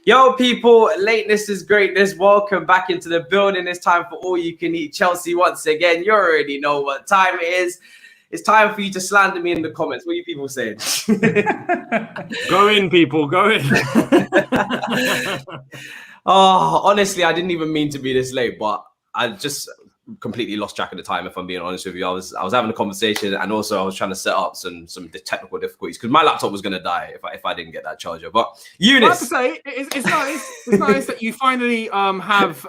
Yo, people, lateness is greatness. Welcome back into the building. It's time for All You Can Eat Chelsea once again. You already know what time it is. It's time for you to slander me in the comments. What are you people saying? Go in, people. Go in. Oh, honestly, I didn't even mean to be this late, but I just completely lost track of the time, if I'm being honest with you. I was having a conversation, and also I was trying to set up some technical difficulties because my laptop was going to die if I didn't get that charger. But Younes, I have to say, it's nice. It's nice that you finally have.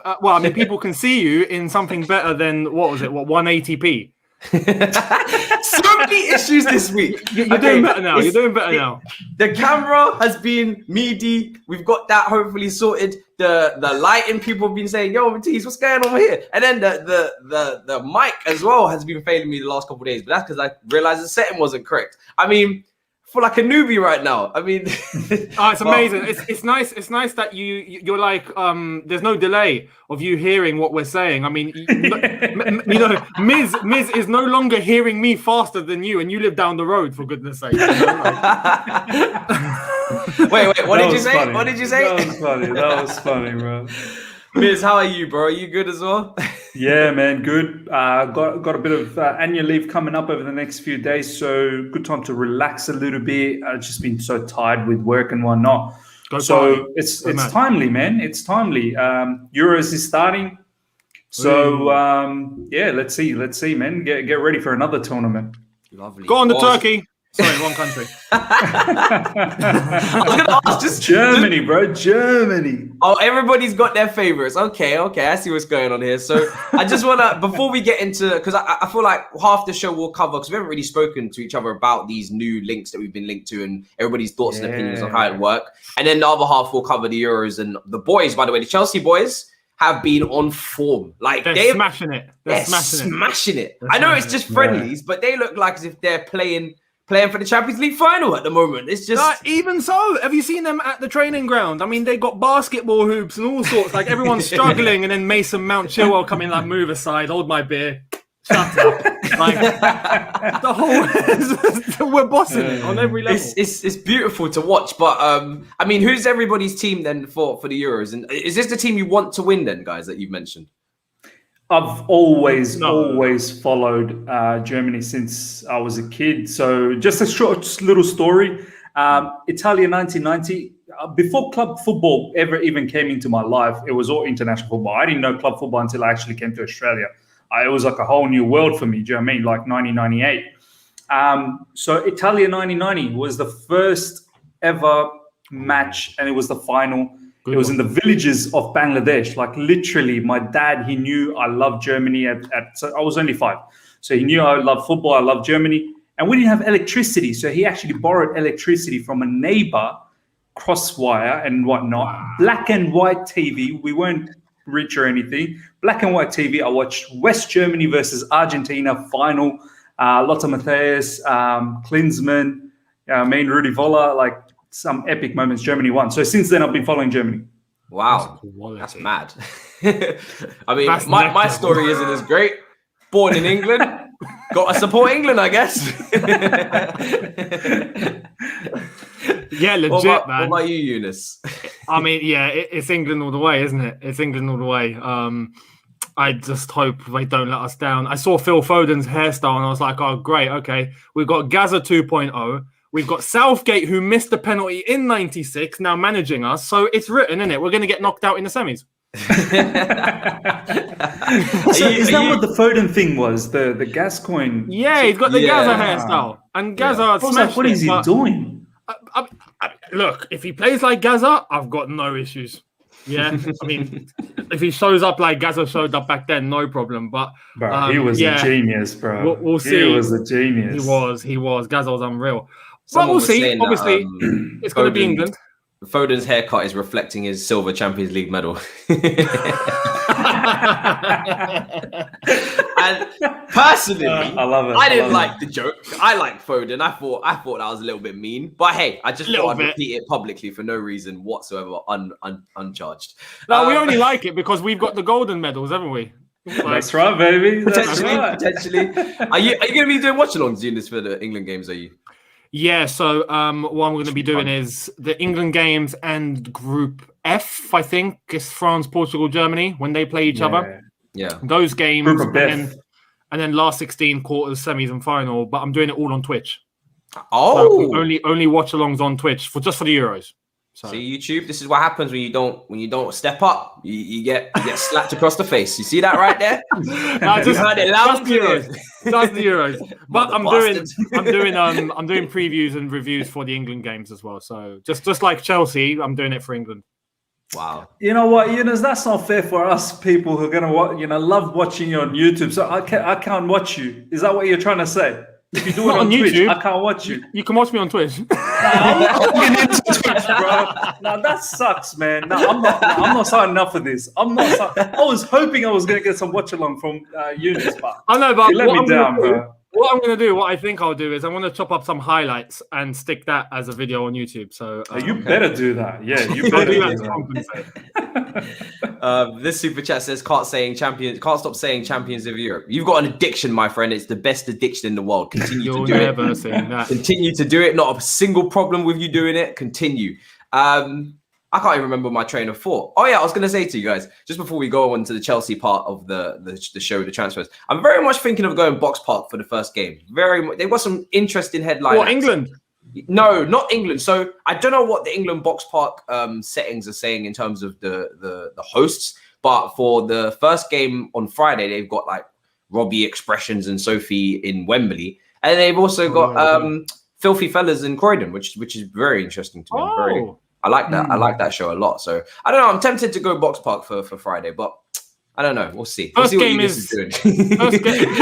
People can see you in something better than 180p. So many issues this week. You're doing better now. You're doing better now. The camera has been meaty. We've got that hopefully sorted. The lighting, people have been saying, "Yo, Matisse, what's going on here?" And then the mic as well has been failing me the last couple of days. But that's because I realized the setting wasn't correct. I mean, I feel like a newbie right now. I mean, it's amazing. It's nice. It's nice that you're like, there's no delay of you hearing what we're saying. I mean, Miz is no longer hearing me faster than you, and you live down the road, for goodness sake. You know? Wait, what did you say? Funny. What did you say? That was funny, bro. Miz, how are you, bro? Are you good as well? Yeah, man, good. Got a bit of annual leave coming up over the next few days, so good time to relax a little bit. I've just been so tired with work and whatnot. It's timely, man. It's timely. Euros is starting, so let's see, man. Get ready for another tournament. Lovely. Go on to Turkey. Sorry, wrong country. I was gonna ask, Germany, bro. Germany. Oh, everybody's got their favorites. Okay. I see what's going on here. So I just wanna, before we get into, because I feel like half the show we'll cover, because we haven't really spoken to each other about these new links that we've been linked to and everybody's thoughts and opinions on how it works. And then the other half will cover the Euros and the boys. By the way, the Chelsea boys have been on form. Like they're smashing it. They're smashing it. I know it's just friendlies, but they look like as if they're playing for the Champions League final at the moment. It's just even so. Have you seen them at the training ground? I mean, they got basketball hoops and all sorts. Like everyone's struggling, and then Mason Mount Chilwell coming like, move aside, hold my beer, shut up. Like the whole, we're bossing it on every level. It's beautiful to watch. But I mean, who's everybody's team then for the Euros? And is this the team you want to win then, guys, that you've mentioned? I've always followed Germany since I was a kid. So just a short little story. Italia 1990, before club football ever even came into my life, it was all international football. I didn't know club football until I actually came to Australia. It was like a whole new world for me, do you know what I mean? Like 1998. So Italia 1990 was the first ever match, and it was the final. It was in the villages of Bangladesh. Like literally, my dad, he knew I loved Germany so I was only 5. So he knew I loved football, I loved Germany. And we didn't have electricity. So he actually borrowed electricity from a neighbor, crosswire and whatnot. Wow. Black and white TV. We weren't rich or anything. Black and white TV. I watched West Germany versus Argentina final. Lothar Matthäus, Klinsmann, Rudy Voller, like some epic moments. Germany won. So since then, I've been following Germany. Wow, that's mad. I mean, my story isn't as great. Born in England, got to support England, I guess. Yeah, legit, What man. about you, Younes? I mean, yeah, it's England all the way, isn't it? It's England all the way. I just hope they don't let us down. I saw Phil Foden's hairstyle and I was like, oh, great, okay. We've got Gaza 2.0. We've got Southgate, who missed the penalty in 96, now managing us. So it's written, isn't it? We're going to get knocked out in the semis. Is that what the Foden thing was? The Gascoigne? Yeah, he's got the Gaza hairstyle. And Gaza smashed what is he doing? Look, if he plays like Gaza, I've got no issues. Yeah, I mean, if he shows up like Gaza showed up back then, no problem. But he was a genius, bro. We'll see. He was a genius. He was. Gaza was unreal. But we'll see. Obviously, it's going to be England. Foden's haircut is reflecting his silver Champions League medal. And personally, I love it. I didn't like the joke. I like Foden. I thought that was a little bit mean. But hey, I just thought I'd repeat it publicly for no reason whatsoever, uncharged. No, we only like it because we've got the golden medals, haven't we? That's right, baby. Potentially. Are you going to be doing watch-alongs doing this for the England games? Are you? Yeah, so what I'm going to be doing is the England games and Group F, I think, is France, Portugal, Germany when they play each other. Yeah. Those games, Group of death. and then last 16 quarters, semis, and final. But I'm doing it all on Twitch. Oh, So only watch-alongs on Twitch for the Euros. So. See, YouTube, this is what happens when you don't step up. You get slapped across the face. You see that right there? Just the Euros. But I'm doing previews and reviews for the England games as well. So just like Chelsea, I'm doing it for England. Wow. You know what, Younes? That's not fair for us people who are gonna love watching you on YouTube. So I can't watch you. Is that what you're trying to say? If you do it on Twitch, YouTube, I can't watch you. You can watch me on Twitch. I'm logging into Twitch, bro. No, that sucks, man. No, I'm not signing up for this. I was hoping I was going to get some watch along from Younes, but I know, but you let me down, bro. What I'm going to do, what I think I'll do is I'm going to chop up some highlights and stick that as a video on YouTube. So you better do that. Yeah, you better do that. This super chat says can't stop saying champions of Europe. You've got an addiction, my friend. It's the best addiction in the world. Continue to do it. Continue to do it. Not a single problem with you doing it. Continue. I can't even remember my train of thought. Oh yeah, I was going to say to you guys, just before we go on to the Chelsea part of the show, the transfers, I'm very much thinking of going Box Park for the first game. Very much. There was some interesting headlines. What, England? No, not England. So I don't know what the England Box Park settings are saying in terms of the hosts, but for the first game on Friday, they've got like Robbie Expressions and Sophie in Wembley, and they've also got Filthy Fellas in Croydon, which is very interesting to me. I like that. I like that show a lot. So I don't know. I'm tempted to go Box Park for Friday, but I don't know. We'll see. We'll see what Younes is doing. First game,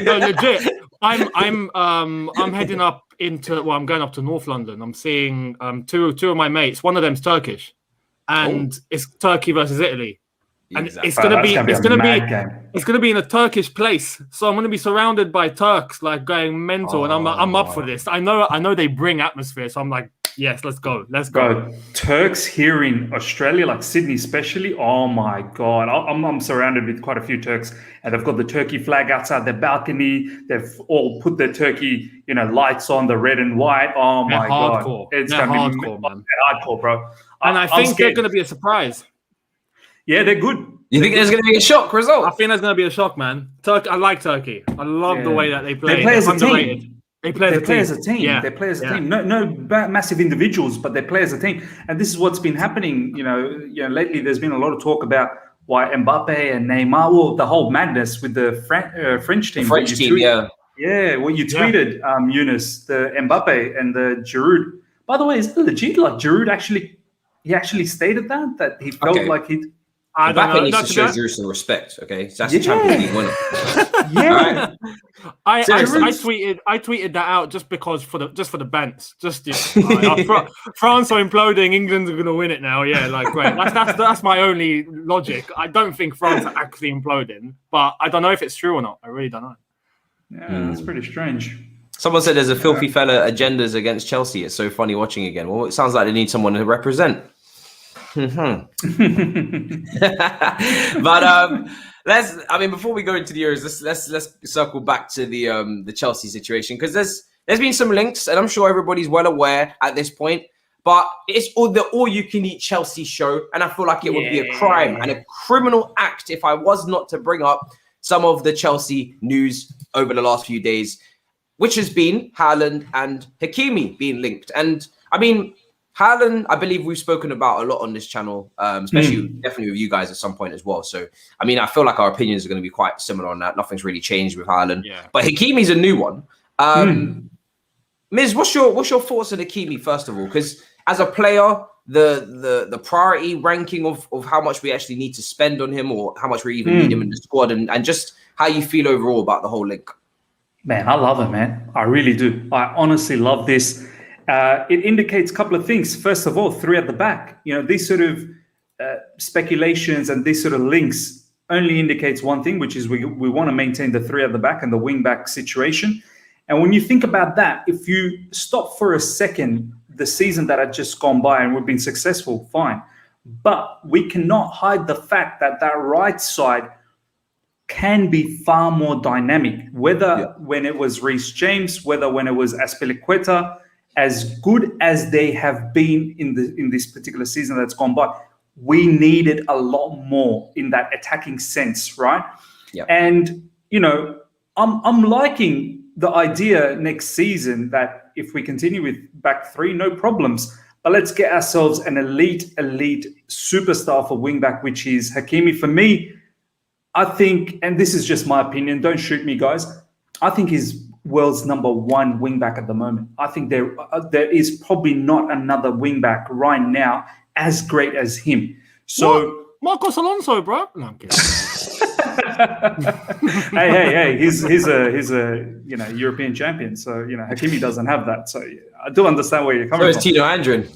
no, legit. I'm heading up I'm going up to North London. I'm seeing two of my mates. One of them's Turkish, and it's Turkey versus Italy. And it's gonna be in a Turkish place, so I'm gonna be surrounded by Turks, like going mental, and I'm up for this. I know they bring atmosphere, so I'm like, yes, let's go. Bro, Turks here in Australia, like Sydney especially, oh my God. I'm surrounded with quite a few Turks, and they've got the Turkey flag outside their balcony. They've all put their Turkey, lights on, the red and white. Oh my God. It's going to be hardcore, bro. And I think they're going to be a surprise. Yeah, they're good. You think there's going to be a shock result? I think there's going to be a shock, man. I like Turkey. I love the way that they play. They play as a team. They play as a team. Yeah. They play as a team. No massive individuals, but they play as a team. And this is what's been happening. Lately there's been a lot of talk about why Mbappe and Neymar, the whole madness with the French team. What you tweeted, Younes, the Mbappe and the Giroud. By the way, is it legit? Like Giroud actually stated that he felt like he'd. Mbappe needs to show Giroud some respect. Okay, so that's a Champions League winner. Yeah, I tweeted that out just because for the bants. France are imploding. England's are going to win it now. Yeah, like great. That's my only logic. I don't think France are actually imploding, but I don't know if it's true or not. I really don't know. Yeah, that's pretty strange. Someone said there's a filthy fella agendas against Chelsea. It's so funny watching again. Well, it sounds like they need someone to represent. But before we go into the Euros, let's circle back to the Chelsea situation, because there's been some links, and I'm sure everybody's well aware at this point. But it's the all-you-can-eat Chelsea show, and I feel like it would be a crime and a criminal act if I was not to bring up some of the Chelsea news over the last few days, which has been Haaland and Hakimi being linked. And I mean, Haaland, I believe we've spoken about a lot on this channel, especially definitely with you guys at some point as well. So, I mean, I feel like our opinions are going to be quite similar on that. Nothing's really changed with Haaland. Yeah. But Hakimi's a new one. Miz, what's your thoughts on Hakimi, first of all? Because as a player, the priority ranking of how much we actually need to spend on him, or how much we even need him in the squad, and just how you feel overall about the whole link. Man, I love it, man. I really do. I honestly love this. It indicates a couple of things. First of all, 3 at the back. These sort of speculations and these sort of links only indicates one thing, which is we want to maintain the 3 at the back and the wing back situation. And when you think about that, if you stop for a second, the season that had just gone by and we've been successful, fine. But we cannot hide the fact that right side can be far more dynamic, whether when it was Reece James, whether when it was Azpilicueta. As good as they have been in this particular season that's gone by, we needed a lot more in that attacking sense, right? Yeah. And, I'm liking the idea next season that if we continue with back three, no problems. But let's get ourselves an elite superstar for wingback, which is Hakimi. For me, I think, and this is just my opinion, don't shoot me, guys. I think he's world's number one wingback at the moment. I think there is probably not another wingback right now as great as him. So what? Marcos Alonso, bro. No, I'm kidding. hey, he's a European champion, so Hakimi doesn't have that. So I do understand where you're coming from. So is Tino Andrin.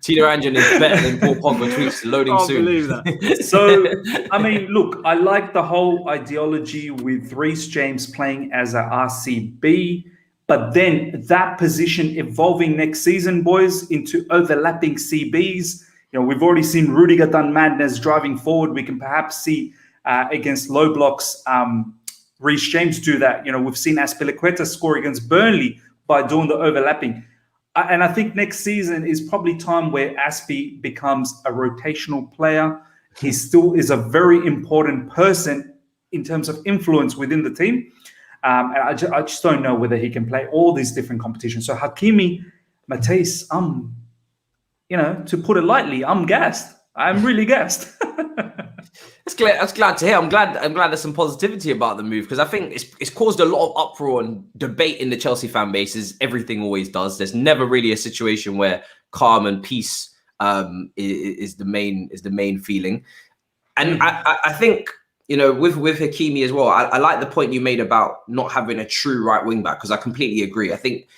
Tino Andrin is better than Paul Pogba tweets loading soon. I believe that. So I mean, look, I like the whole ideology with Reece James playing as a RCB, but then that position evolving next season, boys, into overlapping CBs. We've already seen Rudiger done madness driving forward. We can perhaps see against low blocks Reece James do that. We've seen Azpilicueta score against Burnley by doing the overlapping. And I think next season is probably time where Aspi becomes a rotational player. He still is a very important person in terms of influence within the team. And I just don't know whether he can play all these different competitions. So Hakimi, Matthijs, to put it lightly, I'm gassed. I'm really gassed. That's glad to hear. I'm glad there's some positivity about the move, because I think it's caused a lot of uproar and debate in the Chelsea fan base, as everything always does. There's never really a situation where calm and peace is the main feeling. And I think with Hakimi as well, I like the point you made about not having a true right wing back, because I completely agree. I think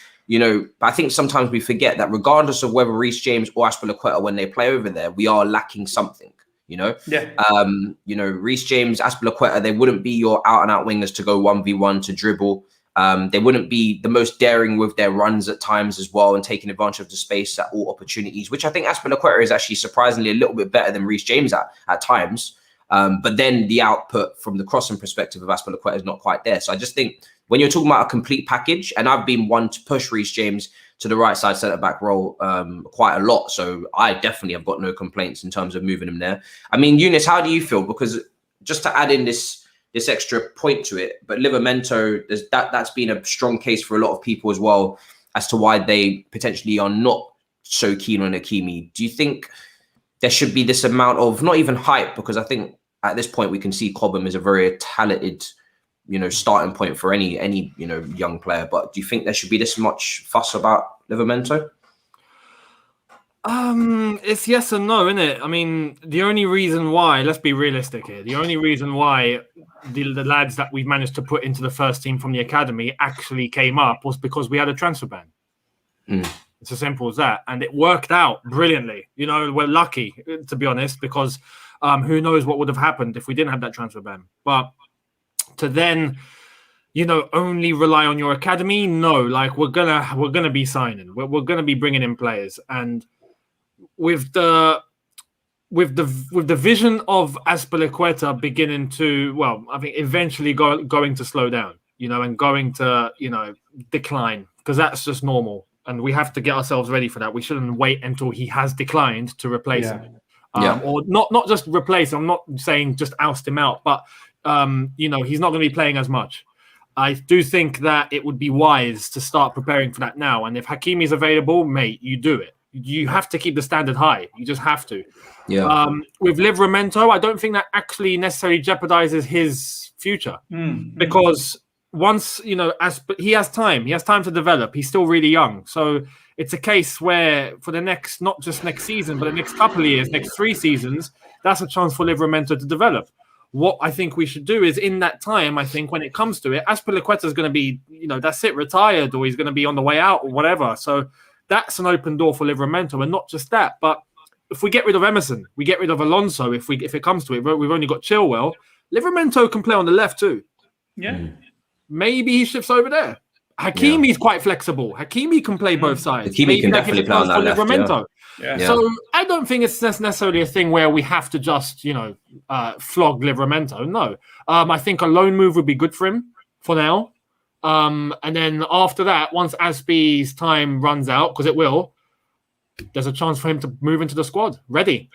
sometimes we forget that regardless of whether Reece James or Azpilicueta, when they play over there, we are lacking something. Reece James, Azpilicueta, they wouldn't be your out-and-out wingers to go 1v1 to dribble. They wouldn't be the most daring with their runs at times as well, and taking advantage of the space at all opportunities, which I think Azpilicueta is actually surprisingly a little bit better than Reece James at times. But then the output from the crossing perspective of Azpilicueta is not quite there. So I just think when you're talking about a complete package, and I've been one to push Reece James to the right side centre-back role quite a lot. So I definitely have got no complaints in terms of moving him there. I mean, Younes, how do you feel? Because just to add in this extra point to it, but Livramento, that's been a strong case for a lot of people as well as to why they potentially are not so keen on Hakimi. Do you think there should be this amount of, not even hype, because I think at this point we can see Cobham is a very talented starting point for any young player, but do you think there should be this much fuss about Livramento? It's yes and no, isn't it? I mean, the only reason why, let's be realistic here, the only reason why the lads that we've managed to put into the first team from the academy actually came up was because we had a transfer ban. It's as simple as that, and it worked out brilliantly. We're lucky, to be honest, because who knows what would have happened if we didn't have that transfer ban. But to then, only rely on your academy, no. Like we're gonna be signing, we're gonna be bringing in players, and with the vision of Azpilicueta beginning to, I think eventually going to slow down, and going to decline, because that's just normal, and we have to get ourselves ready for that. We shouldn't wait until he has declined to replace him, or not just replace him. I'm not saying just oust him out, but he's not going to be playing as much. I do think that it would be wise to start preparing for that now. And if Hakimi is available, mate, you do it. You have to keep the standard high. You just have to. Yeah. With Livramento, I don't think that actually necessarily jeopardizes his future, because once he has time to develop. He's still really young, so it's a case where for the next, not just next season, but the next couple of years, next 3 seasons, that's a chance for Livramento to develop. What I think we should do is, in that time, I think when it comes to it, Azpilicueta is going to be, that's it, retired, or he's going to be on the way out or whatever. So that's an open door for Livramento. And not just that, but if we get rid of Emerson, we get rid of Alonso, if it comes to it, we've only got Chilwell, Livramento can play on the left too. Yeah. Maybe he shifts over there. Hakimi is quite flexible. Hakimi can play both sides. Hakimi can definitely play on that left. Yeah. So I don't think it's necessarily a thing where we have to just, flog Livramento. No. I think a loan move would be good for him for now. And then after that, once Aspi's time runs out, because it will, there's a chance for him to move into the squad. Ready.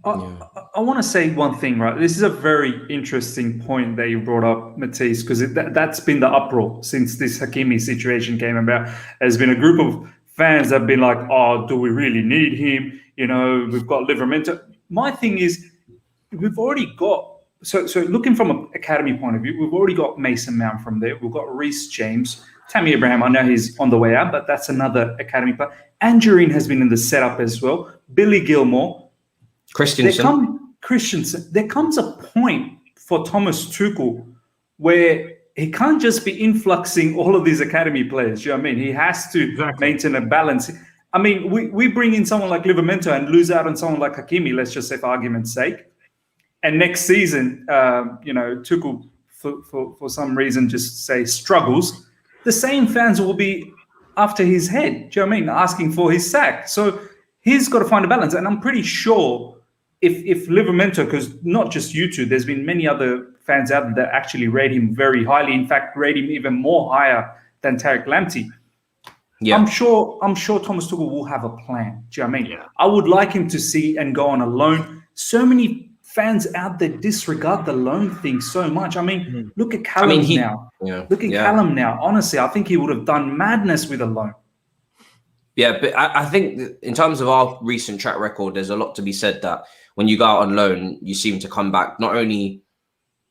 I want to say one thing, right? This is a very interesting point that you brought up, Matisse, because that's been the uproar since this Hakimi situation came about. There's been a group of fans that have been like, oh, do we really need him? You know, we've got Livramento. My thing is, we've already got, so looking from an academy point of view, we've already got Mason Mount from there. We've got Reece James. Tammy Abraham, I know he's on the way out, but that's another academy player. Angerine has been in the setup as well. Billy Gilmore. Christensen. There comes a point for Thomas Tuchel where he can't just be influxing all of these academy players. You know what I mean? He has to maintain a balance. I mean, we bring in someone like Livramento and lose out on someone like Hakimi, let's just say for argument's sake. And next season, Tuchel, for some reason, just say struggles. The same fans will be after his head. Do you know what I mean? Asking for his sack. So he's got to find a balance. And I'm pretty sure if Livramento, because not just you two, there's been many other fans out there that actually rate him very highly. In fact, rate him even more higher than Tariq Lamptey. Yeah. I'm sure Thomas Tuchel will have a plan. Do you know what I mean? Yeah. I would like him to see and go on a loan. So many fans out there disregard the loan thing so much. I mean, look at Callum now. Yeah. Look at Callum now. Honestly, I think he would have done madness with a loan. Yeah, but I think in terms of our recent track record, there's a lot to be said that when you go out on loan, you seem to come back not only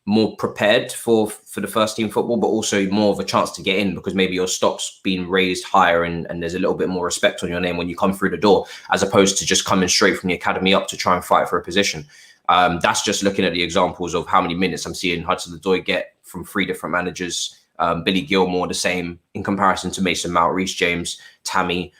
more prepared for the first team football, but also more of a chance to get in because maybe your stock's been raised higher and there's a little bit more respect on your name when you come through the door, as opposed to just coming straight from the academy up to try and fight for a position. That's just looking at the examples of how many minutes I'm seeing Hudson-Odoi get from 3 different managers. Billy Gilmore, the same in comparison to Mason Mount, Reece James, Tammy.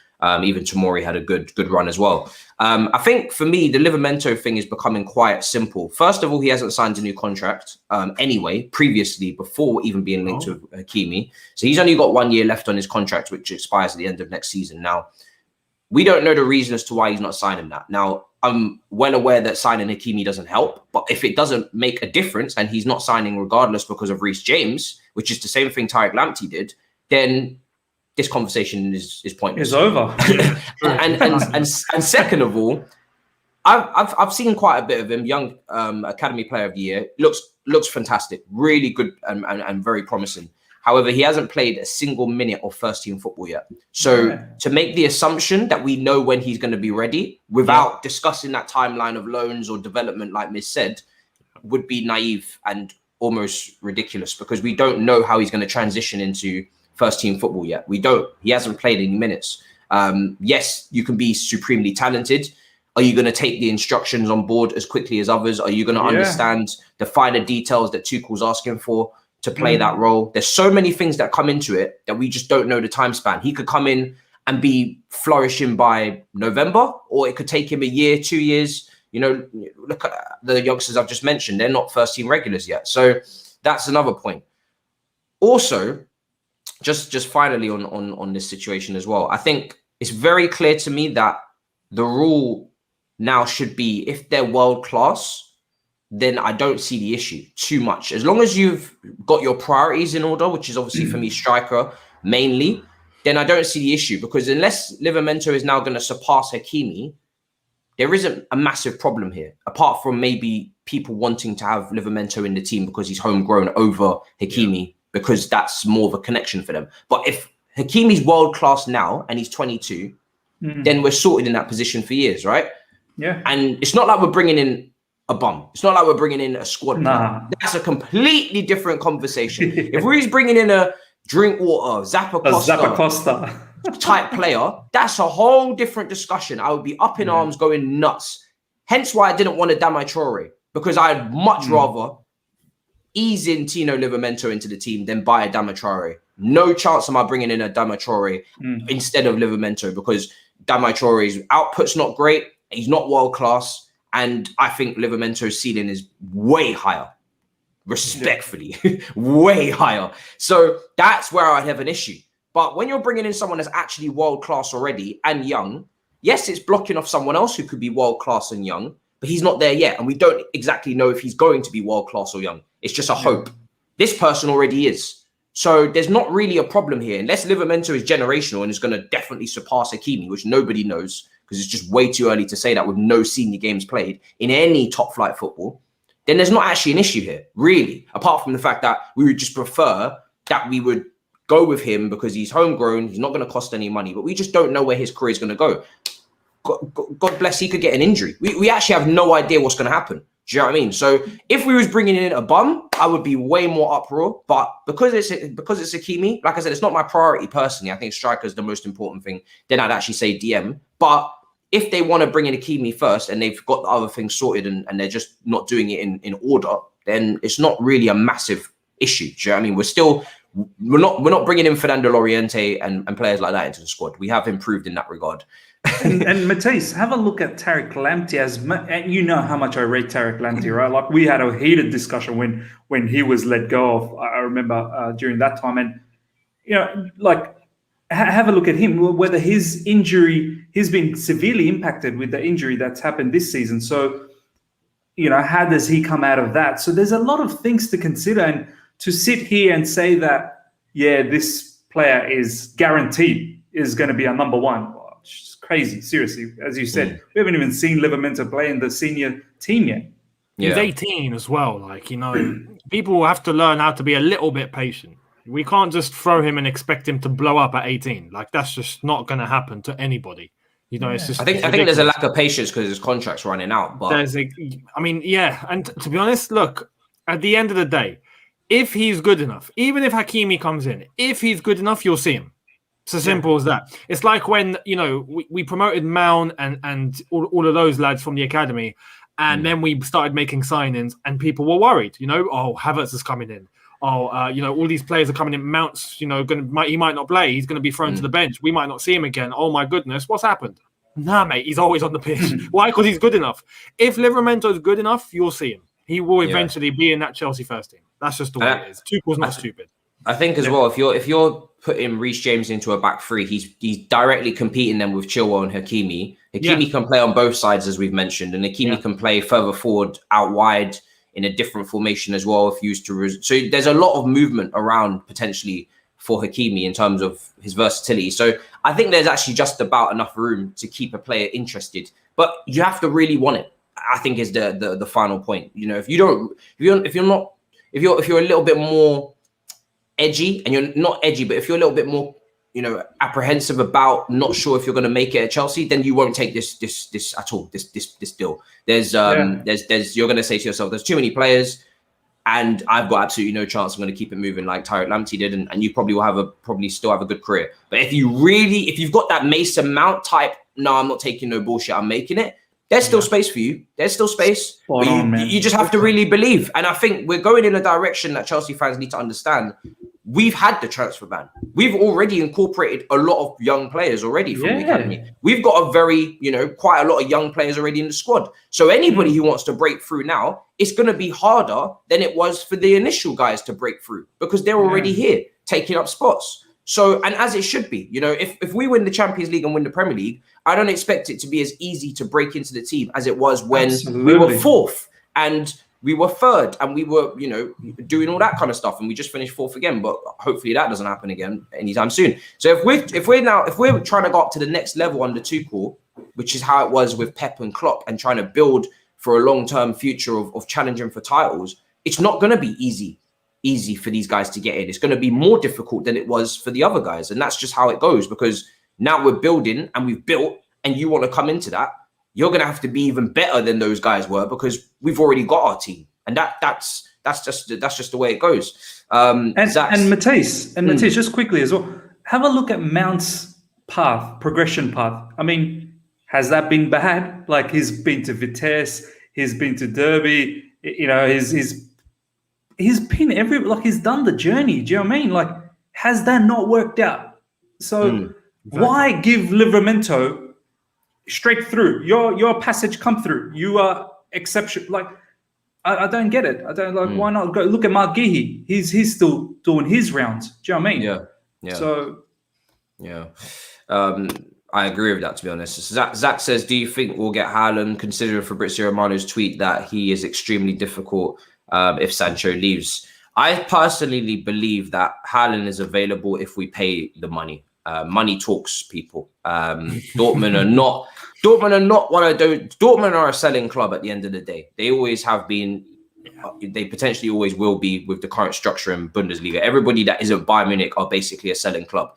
Even Tomori had a good run as well. I think for me, the Livramento thing is becoming quite simple. First of all, he hasn't signed a new contract anyway, previously, before even being linked to Hakimi. So he's only got 1 year left on his contract, which expires at the end of next season. Now, we don't know the reason as to why he's not signing that. Now, I'm well aware that signing Hakimi doesn't help, but if it doesn't make a difference and he's not signing regardless because of Reece James, which is the same thing Tariq Lamptey did, then this conversation is pointless. It's over. and second of all, I've seen quite a bit of him. Young Academy Player of the Year, looks fantastic, really good and very promising. However, he hasn't played a single minute of first team football yet. So to make the assumption that we know when he's going to be ready without discussing that timeline of loans or development, like Miz said, would be naive and almost ridiculous because we don't know how he's going to transition into first team football yet. He hasn't played any minutes. Yes, you can be supremely talented. Are you going to take the instructions on board as quickly as others? Are you going to understand the finer details that Tuchel's asking for to play that role? There's so many things that come into it that we just don't know the time span. He could come in and be flourishing by November, or it could take him a year, 2 years. You know, look at the youngsters I've just mentioned. They're not first team regulars yet. So that's another point. Also, just finally on this situation as well, I think it's very clear to me that the rule now should be if they're world class, then I don't see the issue too much. As long as you've got your priorities in order, which is obviously for me striker mainly, then I don't see the issue, because unless Livramento is now going to surpass Hakimi, there isn't a massive problem here, apart from maybe people wanting to have Livramento in the team because he's homegrown over Hakimi, because that's more of a connection for them. But if Hakimi's world class now and he's 22, then we're sorted in that position for years, right? Yeah. And it's not like we're bringing in a bum. It's not like we're bringing in a squad. Nah. That's a completely different conversation. If we're bringing in a Drinkwater, Zappacosta type player, that's a whole different discussion. I would be up in arms going nuts. Hence why I didn't want a Damai Traore, because I'd much rather ease in Tino Livramento into the team than buy a Damai Traore. No chance am I bringing in a Damai Traore instead of Livramento, because Damai Traore's output's not great. He's not world class. And I think Livramento's ceiling is way higher, respectfully, way higher. So that's where I'd have an issue. But when you're bringing in someone that's actually world class already and young, yes, it's blocking off someone else who could be world class and young, but he's not there yet. And we don't exactly know if he's going to be world class or young. It's just a hope. This person already is. So there's not really a problem here. Unless Livramento is generational and is going to definitely surpass Hakimi, which nobody knows, because it's just way too early to say that with no senior games played in any top flight football, then there's not actually an issue here, really, apart from the fact that we would just prefer that we would go with him because he's homegrown, he's not going to cost any money, but we just don't know where his career is going to go. God bless, he could get an injury. We actually have no idea what's going to happen. Do you know what I mean? So if we was bringing in a bum, I would be way more uproar. But because it's Hakimi, like I said, it's not my priority personally. I think striker is the most important thing. Then I'd actually say DM. But if they want to bring in Hakimi first and they've got the other things sorted and they're just not doing it in order, then it's not really a massive issue. Do you know what I mean? We're not bringing in Fernando Llorente and players like that into the squad. We have improved in that regard. and Matisse, have a look at Tariq Lamptey. And you know how much I rate Tariq Lamptey, right? Like we had a heated discussion when he was let go of. I remember during that time, and like have a look at him. Whether his injury, he's been severely impacted with the injury that's happened this season. So how does he come out of that? So there's a lot of things to consider, and to sit here and say that this player is guaranteed is going to be our number one. It's crazy, seriously. As you said, we haven't even seen Livramento play in the senior team yet. He's 18 as well. Like, people have to learn how to be a little bit patient. We can't just throw him and expect him to blow up at 18. Like, that's just not going to happen to anybody. It's just. I think there's a lack of patience because his contract's running out. But and to be honest, look, at the end of the day, if he's good enough, even if Hakimi comes in, if he's good enough, you'll see him. It's as simple as that. It's like when, we promoted Mount and all of those lads from the academy, and then we started making signings and people were worried, Havertz is coming in. All these players are coming in. Mount's, he might not play. He's going to be thrown to the bench. We might not see him again. Oh my goodness, what's happened? Nah, mate, he's always on the pitch. Why? Because he's good enough. If Livramento is good enough, you'll see him. He will eventually be in that Chelsea first team. That's just the way it is. Tuchel's not stupid. I think as well, if you're putting Reece James into a back three, he's directly competing then with Chilwell and Hakimi. Hakimi can play on both sides, as we've mentioned, and Hakimi can play further forward, out wide in a different formation as well if used to. So there's a lot of movement around potentially for Hakimi in terms of his versatility. So I think there's actually just about enough room to keep a player interested, but you have to really want it, I think, is the final point. If you're a little bit more edgy, and you're not edgy, but if you're a little bit more, apprehensive about not sure if you're going to make it at Chelsea, then you won't take this at all. This deal. There's you're going to say to yourself, there's too many players, and I've got absolutely no chance. I'm going to keep it moving like Tariq Lamptey did, and you probably will still have a good career. But if you've got that Mason Mount type, no, I'm not taking no bullshit, I'm making it. There's still space for you. There's still space. You just have to really believe. And I think we're going in a direction that Chelsea fans need to understand. We've had the transfer ban. We've already incorporated a lot of young players already from the academy. We've got a very, quite a lot of young players already in the squad. So anybody who wants to break through now, it's going to be harder than it was for the initial guys to break through because they're already here taking up spots. So, and as it should be, if we win the Champions League and win the Premier League, I don't expect it to be as easy to break into the team as it was when we were fourth and we were third and we were, doing all that kind of stuff and we just finished fourth again. But hopefully that doesn't happen again anytime soon. So if we're trying to go up to the next level under Tuchel, which is how it was with Pep and Klopp, and trying to build for a long-term future of challenging for titles, it's not going to be easy for these guys to get in. It's going to be more difficult than it was for the other guys. And that's just how it goes, because now we're building and we've built and you want to come into that, you're going to have to be even better than those guys were because we've already got our team. And that's just the way it goes. And Matisse, just quickly as well, have a look at Mount's progression path. I mean, has that been bad? Like, he's been to Vitesse, he's been to Derby, he's been he's done the journey. Do you know what I mean? Like, has that not worked out? So why give Livramento straight through? Your passage come through. You are exception. Like, I don't get it. I don't like. Why not go look at Mark Gehi? He's still doing his rounds. Do you know what I mean? Yeah. So I agree with that, to be honest. Zach says, do you think we'll get Haaland, considering Fabrizio Romano's tweet that he is extremely difficult if Sancho leaves? I personally believe that Haaland is available if we pay the money. Money talks, people. Dortmund are not Dortmund are not one of those. Dortmund are a selling club at the end of the day. They always have been. They potentially always will be with the current structure in Bundesliga. Everybody that isn't Bayern Munich are basically a selling club.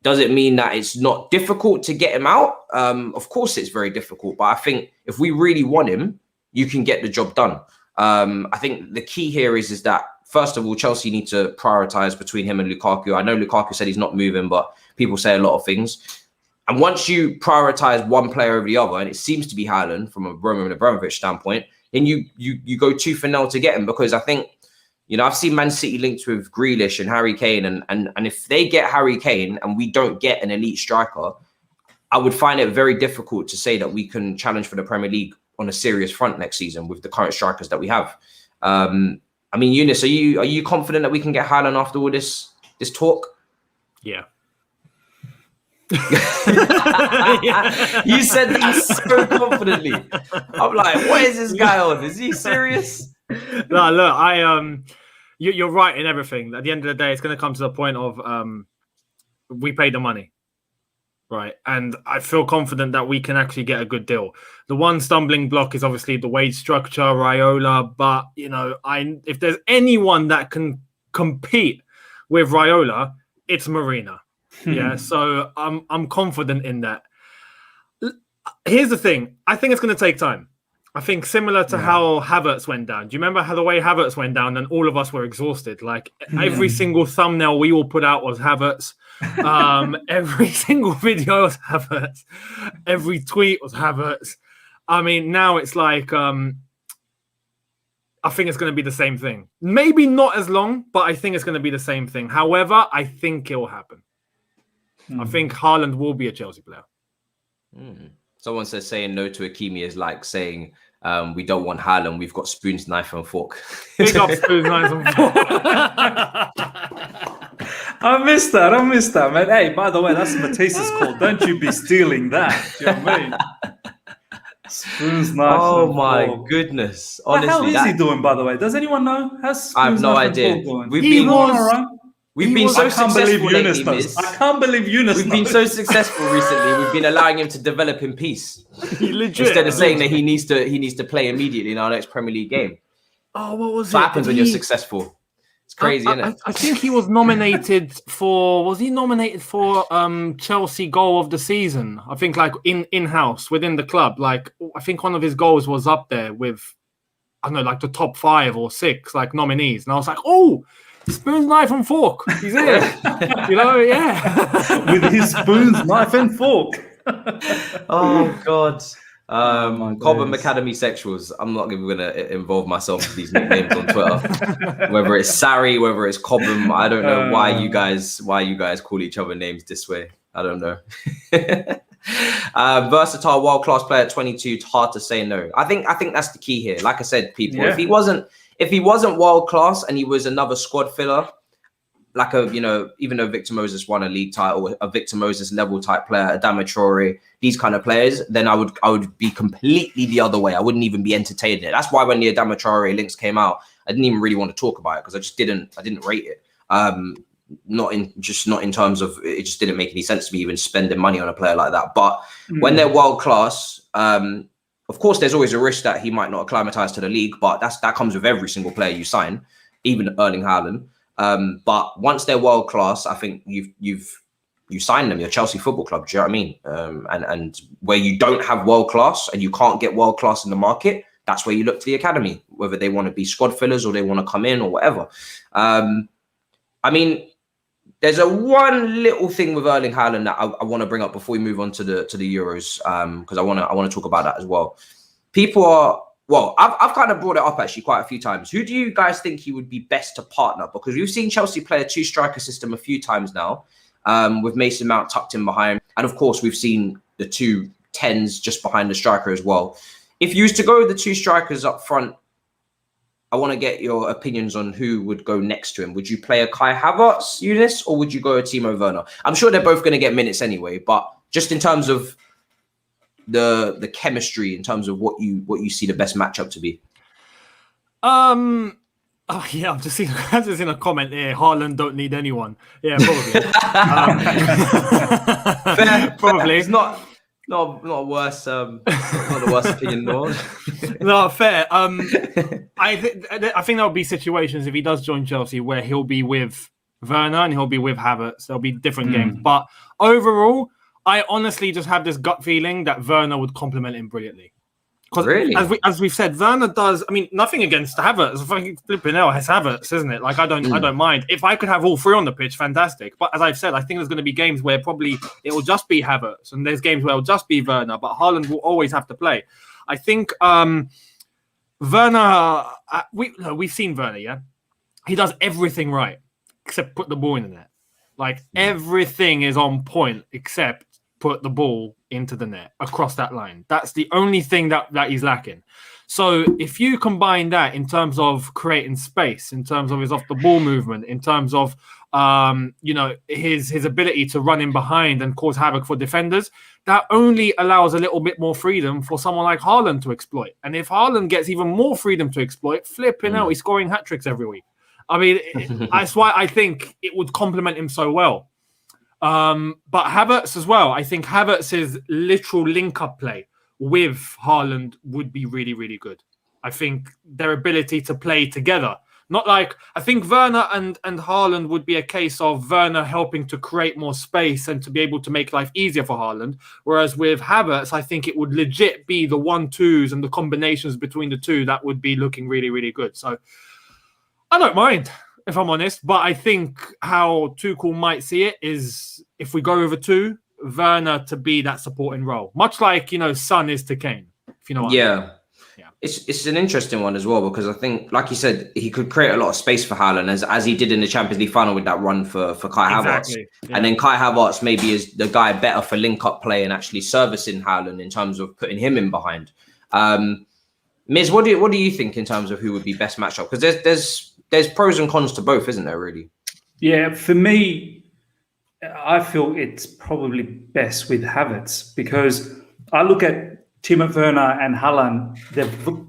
Does it mean that it's not difficult to get him out? Of course, it's very difficult. But I think if we really want him, you can get the job done. I think the key here is that, first of all, Chelsea need to prioritize between him and Lukaku. I know Lukaku said he's not moving, but people say a lot of things. And once you prioritize one player over the other, and it seems to be Haaland from a Roman Abramovich standpoint, then you go tooth and nail to get him. Because I think, I've seen Man City linked with Grealish and Harry Kane. And if they get Harry Kane and we don't get an elite striker, I would find it very difficult to say that we can challenge for the Premier League on a serious front next season with the current strikers that we have. Younes, are you confident that we can get Haaland after all this talk? Yeah. You said that so confidently. I'm like, what is this guy on? Is he serious? No, look, you're right in everything. At the end of the day, it's going to come to the point of we paid the money, right? And I feel confident that we can actually get a good deal. The one stumbling block is obviously the wage structure, Raiola. But if there's anyone that can compete with Raiola, it's Marina. Yeah, so I'm confident in that. Here's the thing. I think it's going to take time. I think similar to how Havertz went down. Do you remember how the way Havertz went down and all of us were exhausted? Like every single thumbnail we all put out was Havertz. Every single video was Havertz. Every tweet was Havertz. Now it's like, I think it's going to be the same thing. Maybe not as long, but I think it's going to be the same thing. However, I think it will happen. I think Haaland will be a Chelsea player. Someone says saying no to Hakimi is like saying we don't want Haaland. We've got spoons, knife, and fork. Big up spoons, knife, and fork. I missed that, man. Hey, by the way, that's Matisse's call. Don't you be stealing that. Do you know what I mean? Spoons, knife, oh my goodness! Honestly, how is he doing? By the way, does anyone know? I have no idea. We've been so successful lately, Miz. I can't believe Younes. We've been so successful recently. We've been allowing him to develop in peace, instead of saying that he needs to play immediately in our next Premier League game. Oh, what was it? What happens when you're successful? It's crazy, isn't it? I think he was nominated for. Was he nominated for Chelsea goal of the season? I think like in-house within the club. Like I think one of his goals was up there with, I don't know, like the top 5 or 6 like nominees, and I was like, oh. Spoons, knife, and fork. He's here. With his spoons, knife, and fork. Oh, God. Cobham Academy Sexuals. I'm not even going to involve myself with these nicknames on Twitter. Whether it's Sarri, whether it's Cobham, I don't know why you guys call each other names this way. I don't know. Versatile, world-class player at 22. It's hard to say no. I think that's the key here. Like I said, people, if he wasn't world class and he was another squad filler, like even though Victor Moses won a league title, a Victor Moses level type player, Adama Traore, these kind of players, then I would be completely the other way. I wouldn't even be entertaining it. That's why when the Adama Traore links came out, I didn't even really want to talk about it because I didn't rate it. Not in terms of it just didn't make any sense to me even spending money on a player like that. But when they're world class, of course, there's always a risk that he might not acclimatise to the league, but that comes with every single player you sign, even Erling Haaland. But once they're world class, I think you sign them. You're Chelsea Football Club. Do you know what I mean? And where you don't have world class and you can't get world class in the market, that's where you look to the academy, whether they want to be squad fillers or they want to come in or whatever. There's one little thing with Erling Haaland that I want to bring up before we move on to the Euros, because I want to talk about that as well. I've kind of brought it up actually quite a few times. Who do you guys think he would be best to partner? Because we've seen Chelsea play a 2-striker system a few times now, with Mason Mount tucked in behind, and of course we've seen the 2 10s just behind the striker as well. If you used to go with the 2 strikers up front, I want to get your opinions on who would go next to him. Would you play a Kai Havertz, Younes, or would you go a Timo Werner? I'm sure they're both going to get minutes anyway, but just in terms of the chemistry, in terms of what you see the best matchup to be. Oh yeah, I've just seen a comment here. Haaland don't need anyone. Yeah, probably. Fair. Probably. It's not. Not worse. Not the worst opinion in the world. No, fair. I think there will be situations if he does join Chelsea where he'll be with Werner and he'll be with Havertz. There'll be different games, but overall, I honestly just have this gut feeling that Werner would complement him brilliantly. Because really? as we've said, Werner does. I mean, nothing against Havertz. Fucking flipping hell, it's Havertz, isn't it? Like I don't mind if I could have all three on the pitch. Fantastic. But as I've said, I think there's going to be games where probably it will just be Havertz, and there's games where it'll just be Werner. But Haaland will always have to play. I think Werner. We've seen Werner. Yeah, he does everything right except put the ball in the net. Like everything is on point except put the ball into the net across that line. That's the only thing that he's lacking. So if you combine that in terms of creating space, in terms of his off the ball movement, in terms of his ability to run in behind and cause havoc for defenders, that only allows a little bit more freedom for someone like Haaland to exploit. And if Haaland gets even more freedom to exploit, flipping out, he's scoring hat tricks every week. I mean, that's why I think it would complement him so well. But Havertz as well. I think Havertz's literal link-up play with Haaland would be really, really good. I think their ability to play together. Not like, I think Werner and Haaland would be a case of Werner helping to create more space and to be able to make life easier for Haaland. Whereas with Havertz, I think it would legit be the 1-2s and the combinations between the two that would be looking really, really good. So I don't mind, if I'm honest, but I think how Tuchel might see it is if we go over two, Werner to be that supporting role, much like Son is to Kane. If you know what I mean. Yeah. It's an interesting one as well because I think, like you said, he could create a lot of space for Haaland as he did in the Champions League final with that run for Kai Havertz. Yeah. And then Kai Havertz maybe is the guy better for link-up play and actually servicing Haaland in terms of putting him in behind. Miz, what do you think in terms of who would be best match up? Because there's pros and cons to both, isn't there, really? Yeah, for me, I feel it's probably best with Havertz because I look at Timo Werner and Haaland.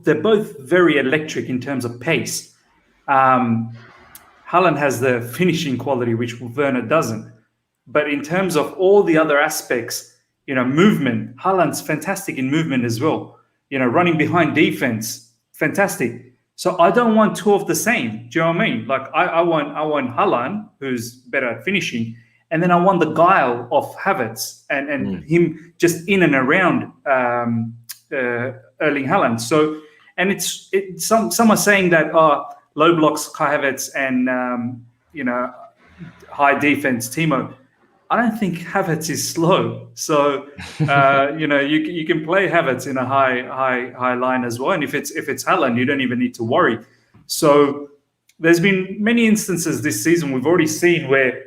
They're both very electric in terms of pace. Haaland has the finishing quality, which Werner doesn't. But in terms of all the other aspects, movement, Haaland's fantastic in movement as well. Running behind defense, fantastic. So I don't want two of the same. Do you know what I mean? Like I want Haaland, who's better at finishing, and then I want the guile of Havertz and him just in and around Erling Haaland. So, and it's some are saying that low blocks Kai Havertz and high defense Timo. I don't think Havertz is slow. So you can play Havertz in a high line as well. And if it's Haaland, you don't even need to worry. So there's been many instances this season we've already seen where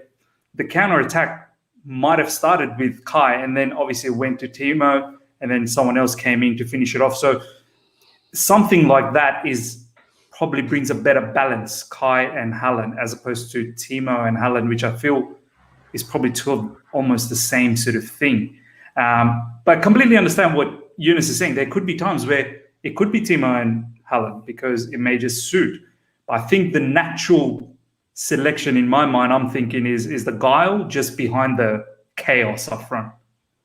the counter-attack might have started with Kai and then obviously went to Timo and then someone else came in to finish it off. So something like that probably brings a better balance, Kai and Haaland, as opposed to Timo and Haaland, which I feel is probably two of almost the same sort of thing. But completely understand what Younes is saying. There could be times where it could be Timo and Haaland because it may just suit. But I think the natural selection in my mind, I'm thinking is the guile just behind the chaos up front.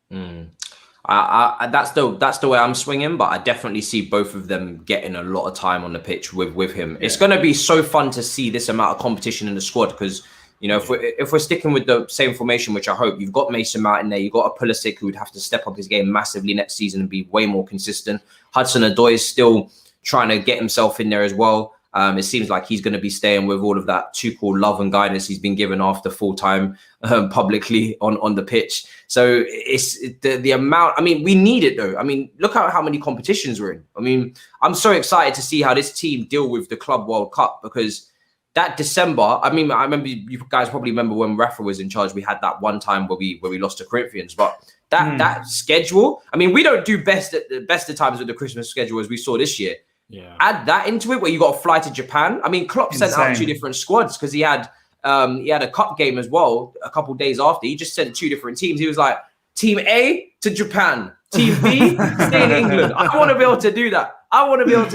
That's the way I'm swinging, but I definitely see both of them getting a lot of time on the pitch with him. Yeah. It's going to be so fun to see this amount of competition in the squad because if we're sticking with the same formation, which I hope, you've got Mason Mount in there, you've got a Pulisic who would have to step up his game massively next season and be way more consistent. Hudson-Odoi is still trying to get himself in there as well. It seems like he's going to be staying with all of that Tuchel love and guidance he's been given after full time publicly on the pitch. So it's the amount. I mean, we need it though. I mean, look at how many competitions we're in. I mean, I'm so excited to see how this team deal with the Club World Cup because that December. I mean, I remember you guys probably remember when Rafa was in charge. We had that one time where we lost to Corinthians, but that schedule. I mean, we don't do best of times with the Christmas schedule as we saw this year. Yeah. Add that into it where you got to fly to Japan. I mean, Klopp sent out 2 different squads because he had a cup game as well a couple of days after. He just sent 2 different teams. He was like, Team A to Japan, Team B stay in England. I want to be able to do that. I want to be able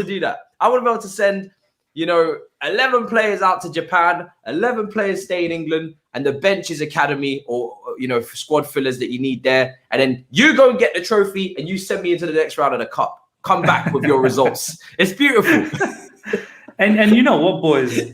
to send 11 players out to Japan, 11 players stay in England, and the bench is academy or, squad fillers that you need there. And then you go and get the trophy and you send me into the next round of the cup. Come back with your results. It's beautiful. And you know what, boys?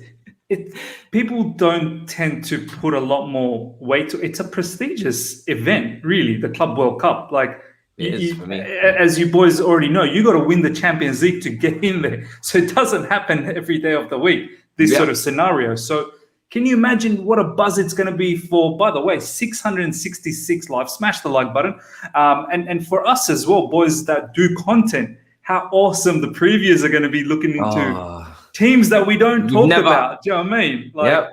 People don't tend to put a lot more weight to it. It's a prestigious event, really, the Club World Cup. Like, for me. As you boys already know, you got to win the Champions League to get in there. So it doesn't happen every day of the week, this sort of scenario. So can you imagine what a buzz it's going to be for, by the way, 666 live, smash the like button. And for us as well, boys that do content, how awesome the previews are going to be looking into teams that we don't talk about. Do you know what I mean? Like,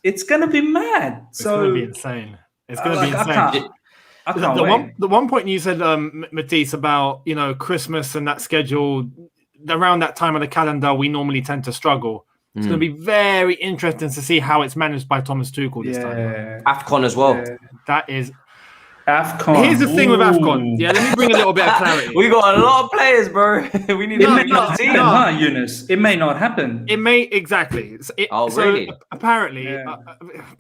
it's going to be mad. It's going to be insane. It's going to be insane. The one point you said, Matisse, about Christmas and that schedule, around that time of the calendar, we normally tend to struggle. It's going to be very interesting to see how it's managed by Thomas Tuchel this time. AFCON as well. That is AFCON. Here's the thing with AFCON. Yeah, let me bring a little bit of clarity. We got a lot of players, bro. We need a team. Younes. It may not happen. It may exactly. Really? So apparently,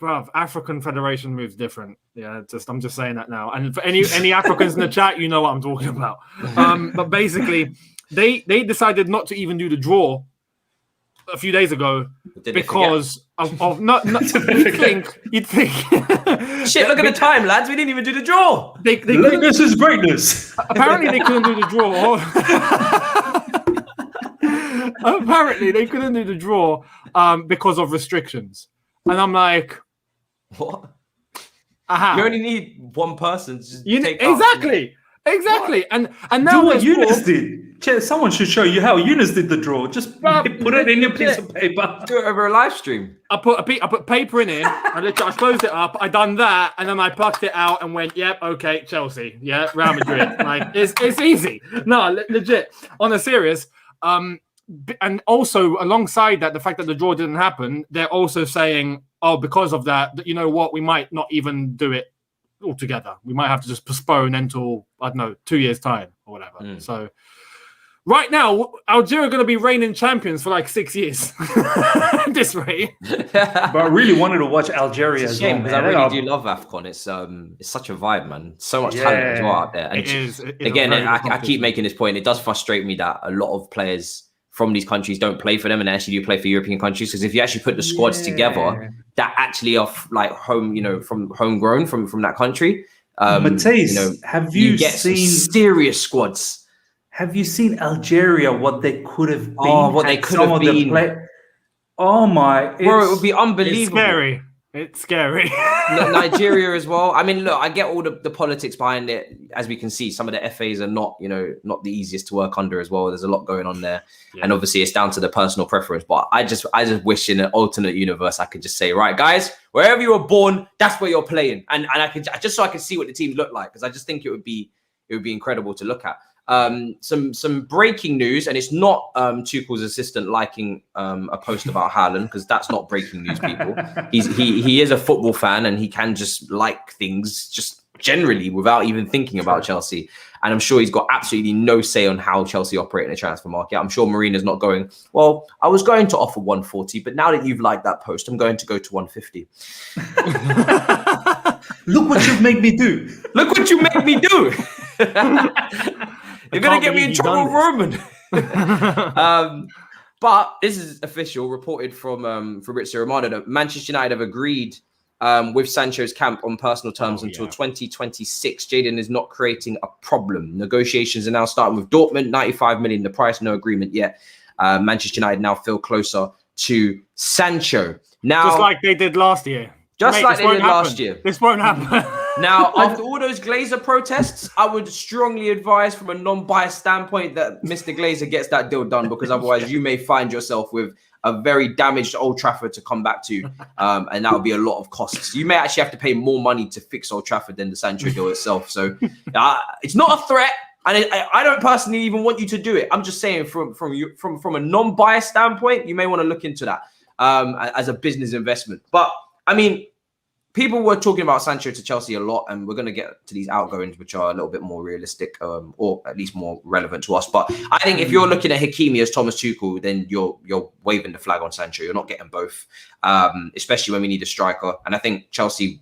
bruv, African Federation moves different. Yeah, I'm just saying that now. And for any Africans in the chat, you know what I'm talking about. But basically, they decided not to even do the draw a few days ago because of not you'd think shit, look at the time, lads, we didn't even do the draw. This is greatness. Apparently they couldn't do the draw. Apparently they couldn't do the draw because of restrictions. And I'm like, what? You only need one person to just take exactly. And now do what Younes did. Someone should show you how Younes did the draw. Just put it in your piece of paper. Do it over a live stream. I put paper in it. I closed it up. I done that, and then I plucked it out and went, "Yep, okay, Chelsea, yeah, Real Madrid." Like it's easy. No, legit. On a serious. And also alongside that, the fact that the draw didn't happen, they're also saying, "Oh, because of that, you know what? We might not even do it altogether. We might have to just postpone until, I don't know, 2 years' time or whatever." So right now, Algeria are going to be reigning champions for like 6 years. At this rate. But I really wanted to watch Algeria as well. Because I really do love AFCON. It's such a vibe, man. So much talent as well out there. And it is again, I keep making this point. It does frustrate me that a lot of players from these countries don't play for them and actually do play for European countries. Because if you actually put the squads together that actually are like home, from homegrown from that country, Matisse, have you seen serious squads? Have you seen Algeria? What they could have been? What they could have been. Oh my! Bro, it would be unbelievable. It's scary. Nigeria as well. I mean, look, I get all the politics behind it. As we can see, some of the FAs are not the easiest to work under as well. There's a lot going on there. Yeah. And obviously it's down to the personal preference. But I just wish in an alternate universe, I could just say, right, guys, wherever you were born, that's where you're playing. And I could just so I could see what the teams look like. Because I just think it would be incredible to look at. Some breaking news, and it's not Tuchel's assistant liking a post about Haaland, because that's not breaking news, people. He is a football fan and he can just like things just generally without even thinking about Chelsea. And I'm sure he's got absolutely no say on how Chelsea operate in the transfer market. I'm sure Marina's not going, well, I was going to offer 140, but now that you've liked that post, I'm going to go to 150. Look what you've made me do. Look what you made me do. You're going to get me in trouble, Roman. But this is official, reported from Fabrizio Romano, that Manchester United have agreed with Sancho's camp on personal terms until 2026. Jadon is not creating a problem. Negotiations are now starting with Dortmund, 95 million the price, no agreement yet. Manchester United now feel closer to Sancho. Now, just like they did last year. Last year. This won't happen. Now, after all those Glazer protests, I would strongly advise from a non-biased standpoint that Mr. Glazer gets that deal done, because otherwise you may find yourself with a very damaged Old Trafford to come back to, and that would be a lot of costs. You may actually have to pay more money to fix Old Trafford than the Sancho deal itself. So it's not a threat, and I don't personally even want you to do it. I'm just saying from a non-biased standpoint, you may want to look into that as a business investment. But I mean, people were talking about Sancho to Chelsea a lot, and we're going to get to these outgoings, which are a little bit more realistic, or at least more relevant to us. But I think if you're looking at Hakimi as Thomas Tuchel, then you're waving the flag on Sancho. You're not getting both, especially when we need a striker. And I think Chelsea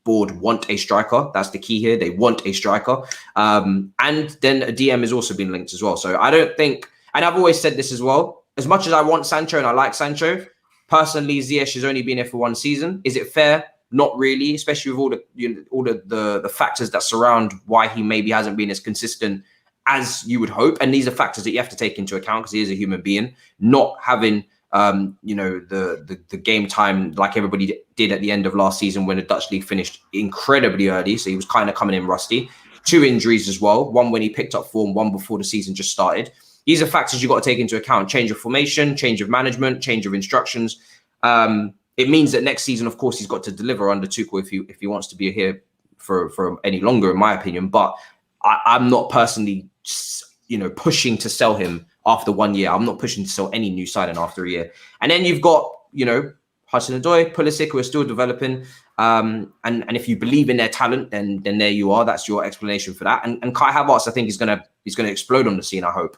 board want a striker. That's the key here. They want a striker. And then a DM has also been linked as well. So I don't think, and I've always said this as well, as much as I want Sancho and I like Sancho, personally, Ziyech has only been here for one season. Is it fair? Not really, especially with all the factors that surround why he maybe hasn't been as consistent as you would hope. And these are factors that you have to take into account because he is a human being. Not having the game time like everybody did at the end of last season when the Dutch league finished incredibly early. So he was kind of coming in rusty. 2 injuries as well. One when he picked up form, one before the season just started. These are factors you've got to take into account. Change of formation, change of management, change of instructions. It means that next season, of course, he's got to deliver under Tuchel if he wants to be here for any longer, in my opinion. But I'm not personally, pushing to sell him after 1 year. I'm not pushing to sell any new signing after a year. And then you've got, Hudson-Odoi, Pulisic, who are still developing. And if you believe in their talent, then there you are. That's your explanation for that. And Kai Havertz, I think, he's gonna explode on the scene, I hope,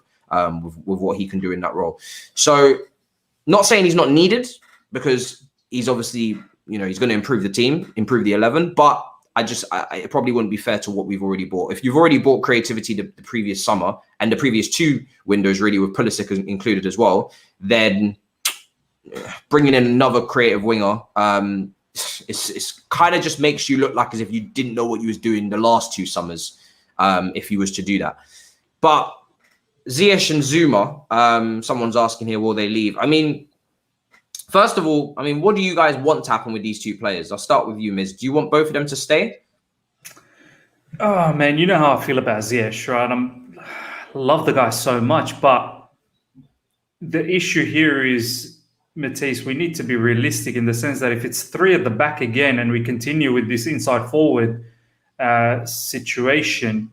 with what he can do in that role. So, not saying he's not needed, because he's obviously, he's going to improve the team, improve the 11. But it probably wouldn't be fair to what we've already bought. If you've already bought creativity the previous summer and the previous 2 windows, really, with Pulisic included as well, then bringing in another creative winger, it's kind of just makes you look like as if you didn't know what you was doing the last 2 summers, if you was to do that. But Ziyech and Zuma, someone's asking here, will they leave? I mean, first of all, what do you guys want to happen with these 2 players? I'll start with you, Miz. Do you want both of them to stay? Oh, man, you know how I feel about Ziyech, right? I love the guy so much, but the issue here is, Matisse, we need to be realistic in the sense that if it's 3 at the back again and we continue with this inside forward situation,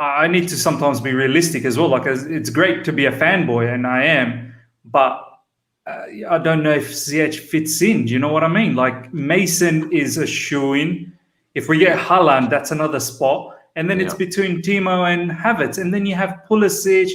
I need to sometimes be realistic as well. Like, it's great to be a fanboy, and I am, but I don't know if Ziyech fits in. Do you know what I mean? Like, Mason is a shoo-in. If we get Haaland, that's another spot. And then it's between Timo and Havertz. And then you have Pulisic.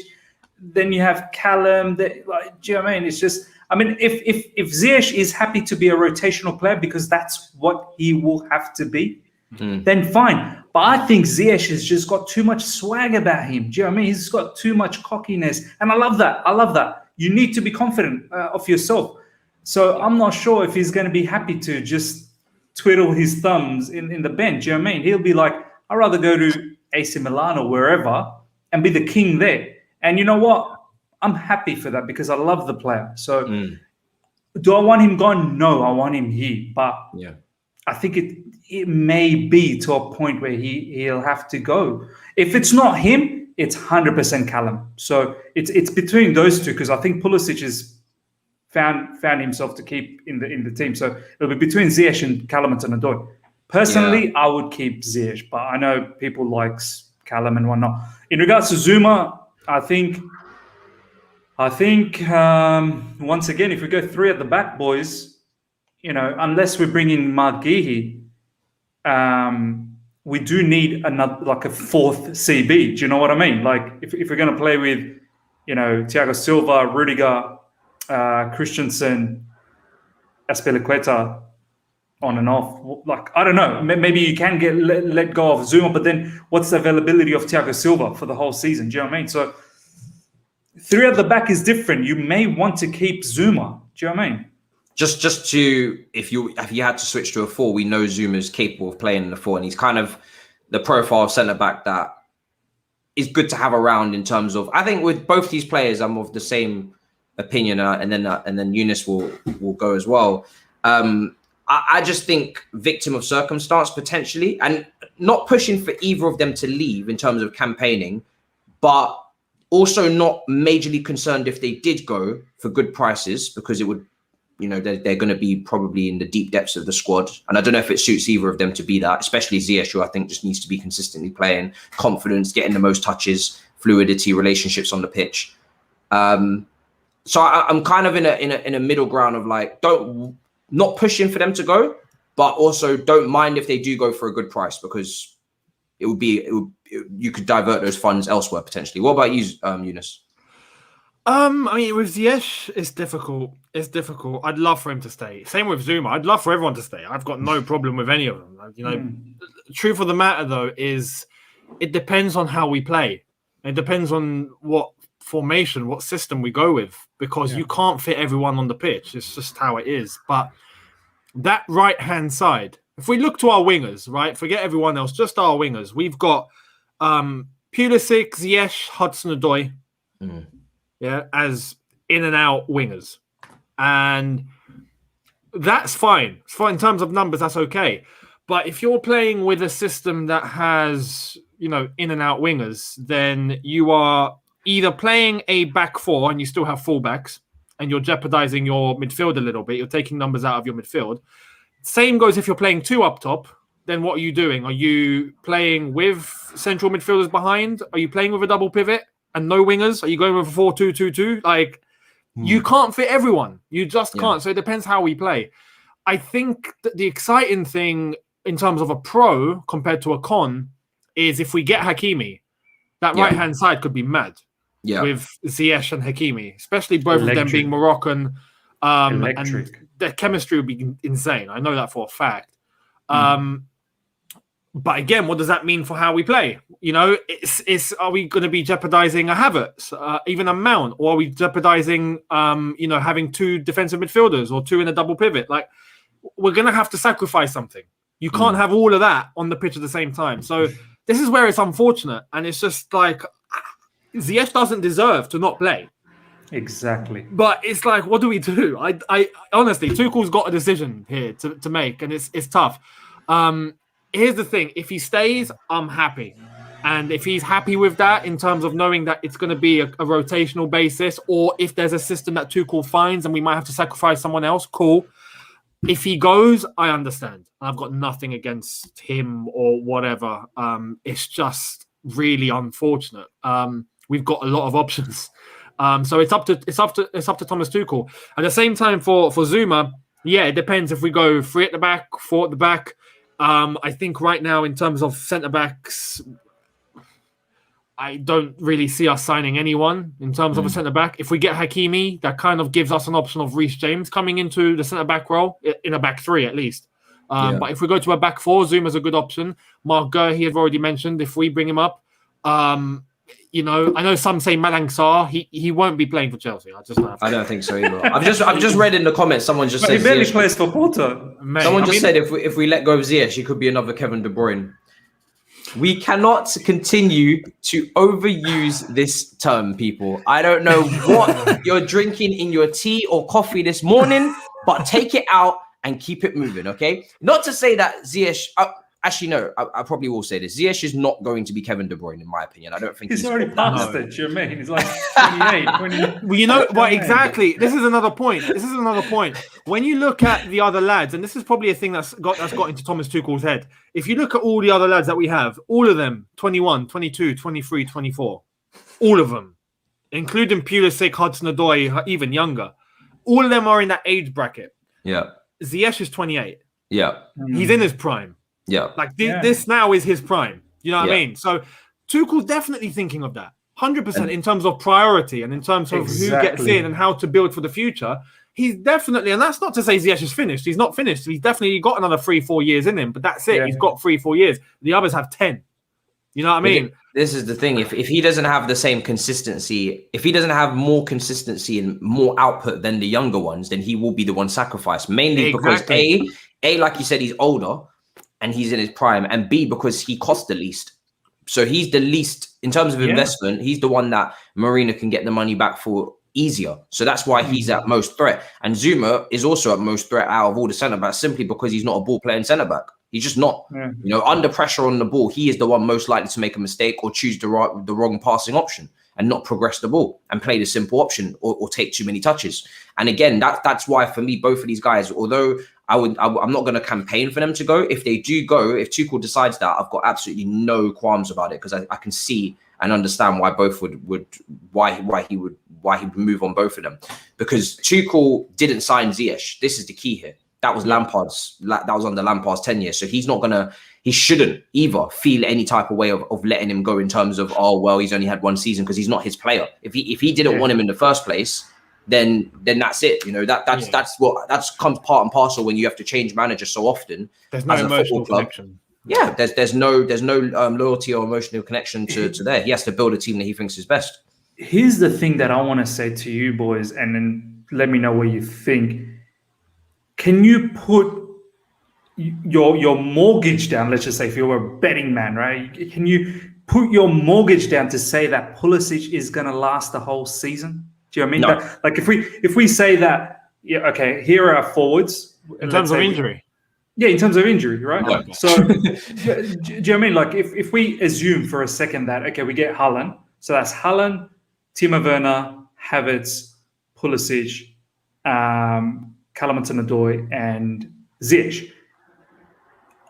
Then you have Callum. Do you know what I mean? It's just, if Ziyech is happy to be a rotational player because that's what he will have to be, then fine. But I think Ziyech has just got too much swag about him. Do you know what I mean? He's got too much cockiness. And I love that. You need to be confident of yourself. So I'm not sure if he's going to be happy to just twiddle his thumbs in the bench. Do you know what I mean? He'll be like, I'd rather go to AC Milan or wherever and be the king there. And you know what? I'm happy for that because I love the player. So do I want him gone? No, I want him here. But I think it may be to a point where he'll have to go. If it's not him, it's 100% Callum. So it's between those 2 because I think Pulisic has found himself to keep in the team. So it'll be between Ziyech and Callum Hudson-Odoi. Personally, I would keep Ziyech, but I know people like Callum and whatnot. In regards to Zuma, I think once again, if we go 3 at the back, boys, unless we bring in Marguihi, we do need another, like a 4th CB. Do you know what I mean? Like if we're going to play with, Thiago Silva, Rudiger, Christensen, Azpilicueta on and off. Like, I don't know. Maybe you can let go of Zuma, but then what's the availability of Thiago Silva for the whole season? Do you know what I mean? So 3 at the back is different. You may want to keep Zuma. Do you know what I mean? Just to, if you had to switch to a 4, we know Zuma's capable of playing in the 4, and he's kind of the profile of centre back that is good to have around in terms of. I think with both these players, I'm of the same opinion, and then Younes will go as well. I just think victim of circumstance potentially, and not pushing for either of them to leave in terms of campaigning, but also not majorly concerned if they did go for good prices because it would. They're going to be probably in the deep depths of the squad. And I don't know if it suits either of them to be that, especially Ziyech, who I think just needs to be consistently playing, confidence, getting the most touches, fluidity, relationships on the pitch. So I'm kind of in a middle ground of like, not pushing for them to go, but also don't mind if they do go for a good price, because you could divert those funds elsewhere potentially. What about you, Younes? I mean, with Ziyech, it's difficult. It's difficult. I'd love for him to stay. Same with Zuma. I'd love for everyone to stay. I've got no problem with any of them. You know, the truth of the matter, though, is it depends on how we play. It depends on what formation, what system we go with, because you can't fit everyone on the pitch. It's just how it is. But that right-hand side, if we look to our wingers, right, forget everyone else, just our wingers, we've got Pulisic, Ziyech, Hudson-Odoi, as in and out wingers. And that's fine. It's fine in terms of numbers, that's okay. But if you're playing with a system that has, you know, in and out wingers, then you are either playing a back four and you still have fullbacks and you're jeopardizing your midfield a little bit. You're taking numbers out of your midfield. Same goes if you're playing two up top. Then what are you doing? Are you playing with central midfielders behind? Are you playing with a double pivot and no wingers? Are you going with a 4-2-2-2? Like, you can't fit everyone. You just can't. So it depends how we play. I think that the exciting thing in terms of a pro compared to a con is if we get Hakimi, that right-hand side could be mad with Ziyech and Hakimi, especially both of them being Moroccan. And their chemistry would be insane. I know that for a fact. But again, what does that mean for how we play? You know, it's are we going to be jeopardizing a Havertz, even a Mount, or are we jeopardizing, having two defensive midfielders or two in a double pivot? Like, we're going to have to sacrifice something. You can't have all of that on the pitch at the same time. So this is where it's unfortunate. And it's just like, Ziyech doesn't deserve to not play. Exactly. But it's like, what do we do? I honestly, Tuchel's got a decision here to make, and it's tough. Here's the thing. If he stays, I'm happy. And if he's happy with that in terms of knowing that it's going to be a rotational basis, or if there's a system that Tuchel finds and we might have to sacrifice someone else, cool. If he goes, I understand. I've got nothing against him or whatever. It's just really unfortunate. We've got a lot of options. So it's up to Thomas Tuchel. At the same time, for Zuma, it depends if we go 3 at the back, 4 at the back. I think right now, in terms of centre backs, I don't really see us signing anyone in terms of a centre back. If we get Hakimi, that kind of gives us an option of Reece James coming into the centre back role in a back 3 at least. But if we go to a back 4, Zuma's a good option. Marc Guehi, he had already mentioned if we bring him up. I know some say Malang Sarr. He won't be playing for Chelsea. I don't think so either. I've just read in the comments. Someone just said he barely plays for Porto. Someone said if we let go of Ziyech, he could be another Kevin De Bruyne. We cannot continue to overuse this term, people. I don't know what you're drinking in your tea or coffee this morning, but take it out and keep it moving, okay? Not to say that Ziyech... Actually, no, I probably will say this. Ziyech is not going to be Kevin De Bruyne, in my opinion. I don't think he's already past it. You mean he's like 28, 20. Well, you know what? Exactly. This is another point. When you look at the other lads, and this is probably a thing that's got into Thomas Tuchel's head. If you look at all the other lads that we have, all of them, 21, 22, 23, 24, all of them, including Pulisic, Hudson-Odoi, even younger, all of them are in that age bracket. Yeah. Ziyech is 28. Yeah. He's in his prime. Yeah. Like this now is his prime. You know what I mean? So Tuchel's definitely thinking of that. 100% in terms of priority and in terms of who gets in and how to build for the future. He's definitely, and that's not to say Ziyech is finished. He's not finished. He's definitely got another 3-4 years in him, but that's it. Yeah. He's got 3-4 years. The others have 10. You know what I mean? This is the thing. If he doesn't have the same consistency, if he doesn't have more consistency and more output than the younger ones, then he will be the one sacrificed. Mainly because A, like you said, he's older and he's in his prime, and B, because he costs the least. So he's the least in terms of investment. He's the one that Marina can get the money back for easier. So that's why he's at most threat. And Zuma is also at most threat out of all the centre backs, simply because he's not a ball playing centre back. He's just not. Yeah. You know, under pressure on the ball, he is the one most likely to make a mistake or choose the wrong passing option and not progress the ball and play the simple option or take too many touches. And again, that's why for me, both of these guys, although I'm not going to campaign for them to go, if they do go, if Tuchel decides that, I've got absolutely no qualms about it, because I can see and understand why both why he would move on both of them. Because Tuchel didn't sign Ziyech. This is the key here. That was under Lampard's tenure. So he shouldn't either feel any type of way of letting him go in terms of, oh, well, he's only had one season, because he's not his player. If he didn't want him in the first place, then that's it. You know, that's comes part and parcel when you have to change manager so often. There's no emotional connection. Yeah, there's no loyalty or emotional connection to there. He has to build a team that he thinks is best. Here's the thing that I want to say to you boys, and then let me know what you think. Can you put your mortgage down? Let's just say if you're a betting man, right? Can you put your mortgage down to say that Pulisic is going to last the whole season? Do you know what I mean? No. Like if we say that, yeah, okay, here are our forwards. In terms of injury. Yeah, in terms of injury, right? Okay. So, do you know what I mean? Like, if we assume for a second that, okay, we get Haaland. So that's Haaland, Timo Werner, Havertz, Pulisic, Callum Hudson-Odoi, and Ziyech.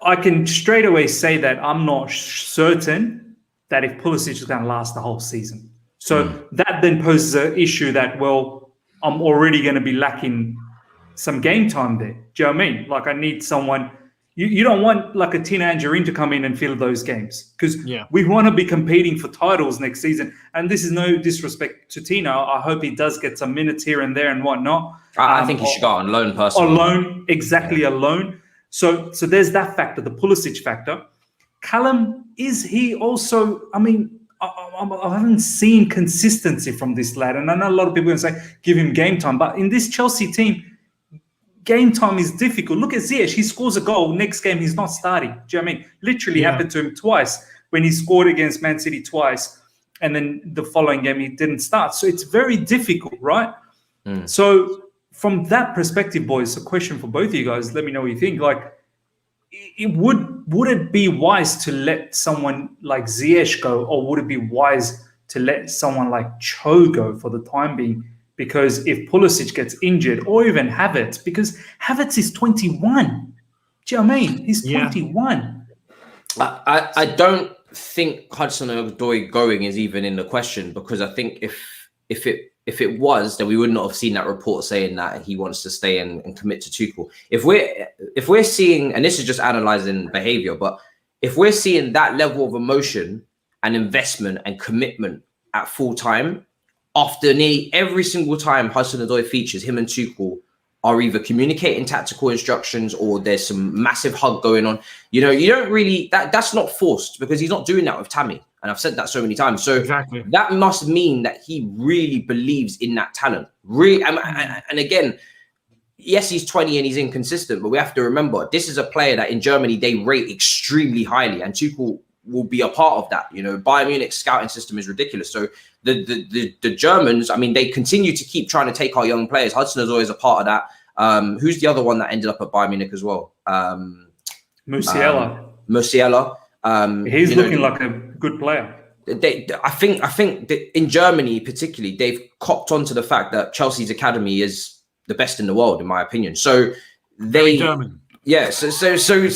I can straight away say that I'm not certain that if Pulisic is going to last the whole season. So that then poses an issue that, well, I'm already going to be lacking some game time there. Do you know what I mean? Like, I need someone. You don't want like a Tina Angerin to come in and fill those games, because we want to be competing for titles next season. And this is no disrespect to Tina. I hope he does get some minutes here and there and whatnot. I think he should go on loan personally. On loan, exactly, a loan. So there's that factor, the Pulisic factor. Callum, is he also, I mean, I haven't seen consistency from this lad. And I know a lot of people are going to say, give him game time. But in this Chelsea team, game time is difficult. Look at Ziyech. He scores a goal. Next game, he's not starting. Do you know what I mean? Literally happened to him twice when he scored against Man City twice. And then the following game, he didn't start. So it's very difficult, right? So from that perspective, boys, a question for both of you guys. Let me know what you think. Like, would it be wise to let someone like Ziyech go, or would it be wise to let someone like Cho go for the time being? Because if Pulisic gets injured, or even Havertz, because Havertz is 21. Do you know what I mean? He's 21. I don't think Hudson-Odoi going is even in the question, because I think if it was, then we would not have seen that report saying that he wants to stay and commit to Tuchel. If we're seeing, and this is just analysing behaviour, but if we're seeing that level of emotion and investment and commitment at full time, after nearly every single time Hudson-Odoi features, him and Tuchel are either communicating tactical instructions or there's some massive hug going on. You know, you don't really, that's not forced, because he's not doing that with Tammy. And I've said that so many times. So that must mean that he really believes in that talent. Really, and again, yes, he's 20 and he's inconsistent, but we have to remember, this is a player that in Germany, they rate extremely highly, and Tuchel will be a part of that. You know, Bayern Munich's scouting system is ridiculous. So the Germans, I mean, they continue to keep trying to take our young players. Hudson-Odoi is a part of that. Who's the other one that ended up at Bayern Munich as well? Musiala. He's looking like a good player. I think that in Germany particularly, they've copped onto the fact that Chelsea's academy is the best in the world, in my opinion. So they, German. Yeah, so clearly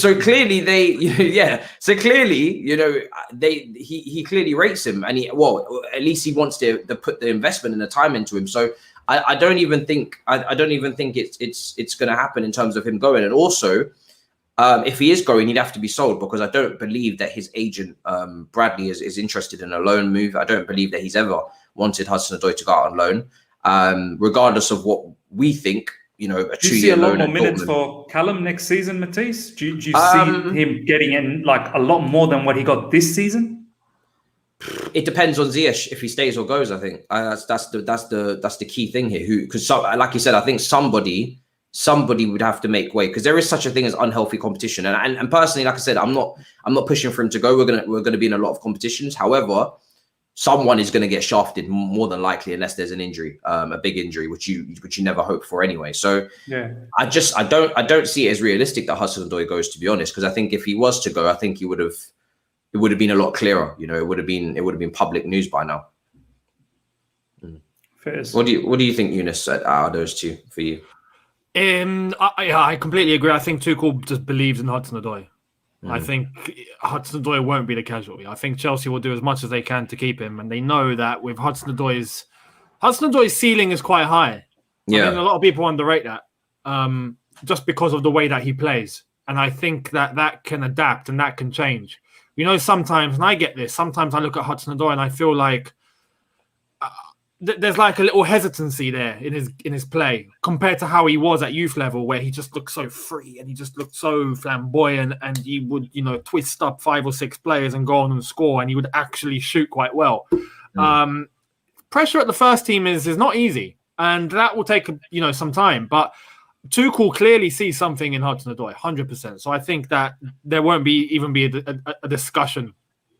so clearly, you know, he clearly rates him, and at least he wants to put the investment and the time into him. So I don't even think it's going to happen in terms of him going. And also, if he is going, he'd have to be sold, because I don't believe that his agent Bradley is interested in a loan move. I don't believe that he's ever wanted Hudson-Odoi to go out on loan, regardless of what we think. You know, do you see a lot more minutes for Callum next season, Matisse? Do you see him getting in like a lot more than what he got this season? It depends on Ziyech if he stays or goes. I think that's the key thing here. Because like you said, I think somebody would have to make way, because there is such a thing as unhealthy competition. And personally, like I said, I'm not pushing for him to go. We're gonna be in a lot of competitions. However, someone is going to get shafted more than likely, unless there's an injury, a big injury, which you never hope for anyway. So I don't see it as realistic that Hudson-Odoi goes, to be honest, because I think if he was to go, I think it would have been a lot clearer. You know, it would have been public news by now. What do you think, Younes, out of those two for you? I completely agree. I think Tuchel just believes in Hudson-Odoi. I think Hudson-Odoi won't be the casualty. I think Chelsea will do as much as they can to keep him, and they know that with Hudson-Odoi's ceiling is quite high. Yeah, I mean, a lot of people underrate that. just because of the way that he plays. And I think that can adapt and that can change. Sometimes, and I get this, sometimes I look at Hudson-Odoi and I feel like there's like a little hesitancy there in his play compared to how he was at youth level, where he just looked so free and he just looked so flamboyant, and he would, twist up 5 or 6 players and go on and score, and he would actually shoot quite well. Pressure at the first team is not easy, and that will take some time. But Tuchel clearly sees something in Hudson-Odoi, 100%. So I think that there won't be a discussion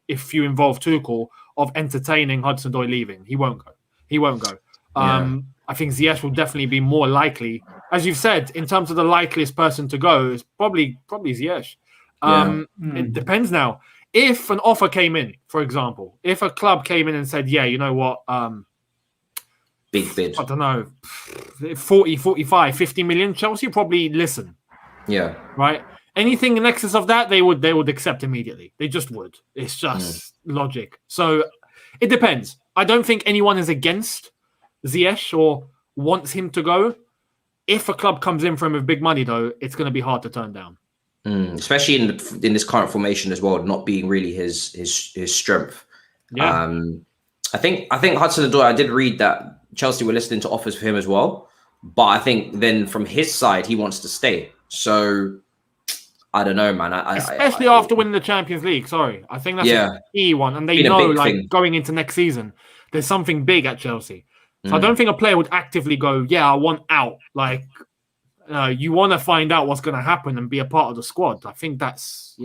if you involve Tuchel of entertaining Hudson-Odoi leaving. He won't go. I think Ziyech will definitely be more likely. As you've said, in terms of the likeliest person to go, is probably Ziyech. It depends now. If an offer came in, for example, if a club came in and said, yeah, you know what, big bid, I don't know, 40, 45, 50 million, Chelsea probably listen. Yeah. Right? Anything in excess of that, they would accept immediately. They just would. It's just logic. So it depends. I don't think anyone is against Ziyech or wants him to go. If a club comes in for him with big money, though, it's going to be hard to turn down. Especially in this current formation as well, not being really his strength. Yeah. I think Hudson-Odoi, I did read that Chelsea were listening to offers for him as well, but I think then from his side he wants to stay. So I don't know, man. Especially after winning the Champions League. Sorry, I think that's a key one, and they know going into next season there's something big at Chelsea. So I don't think a player would actively go, I want out. Like, you want to find out what's going to happen and be a part of the squad. I think that's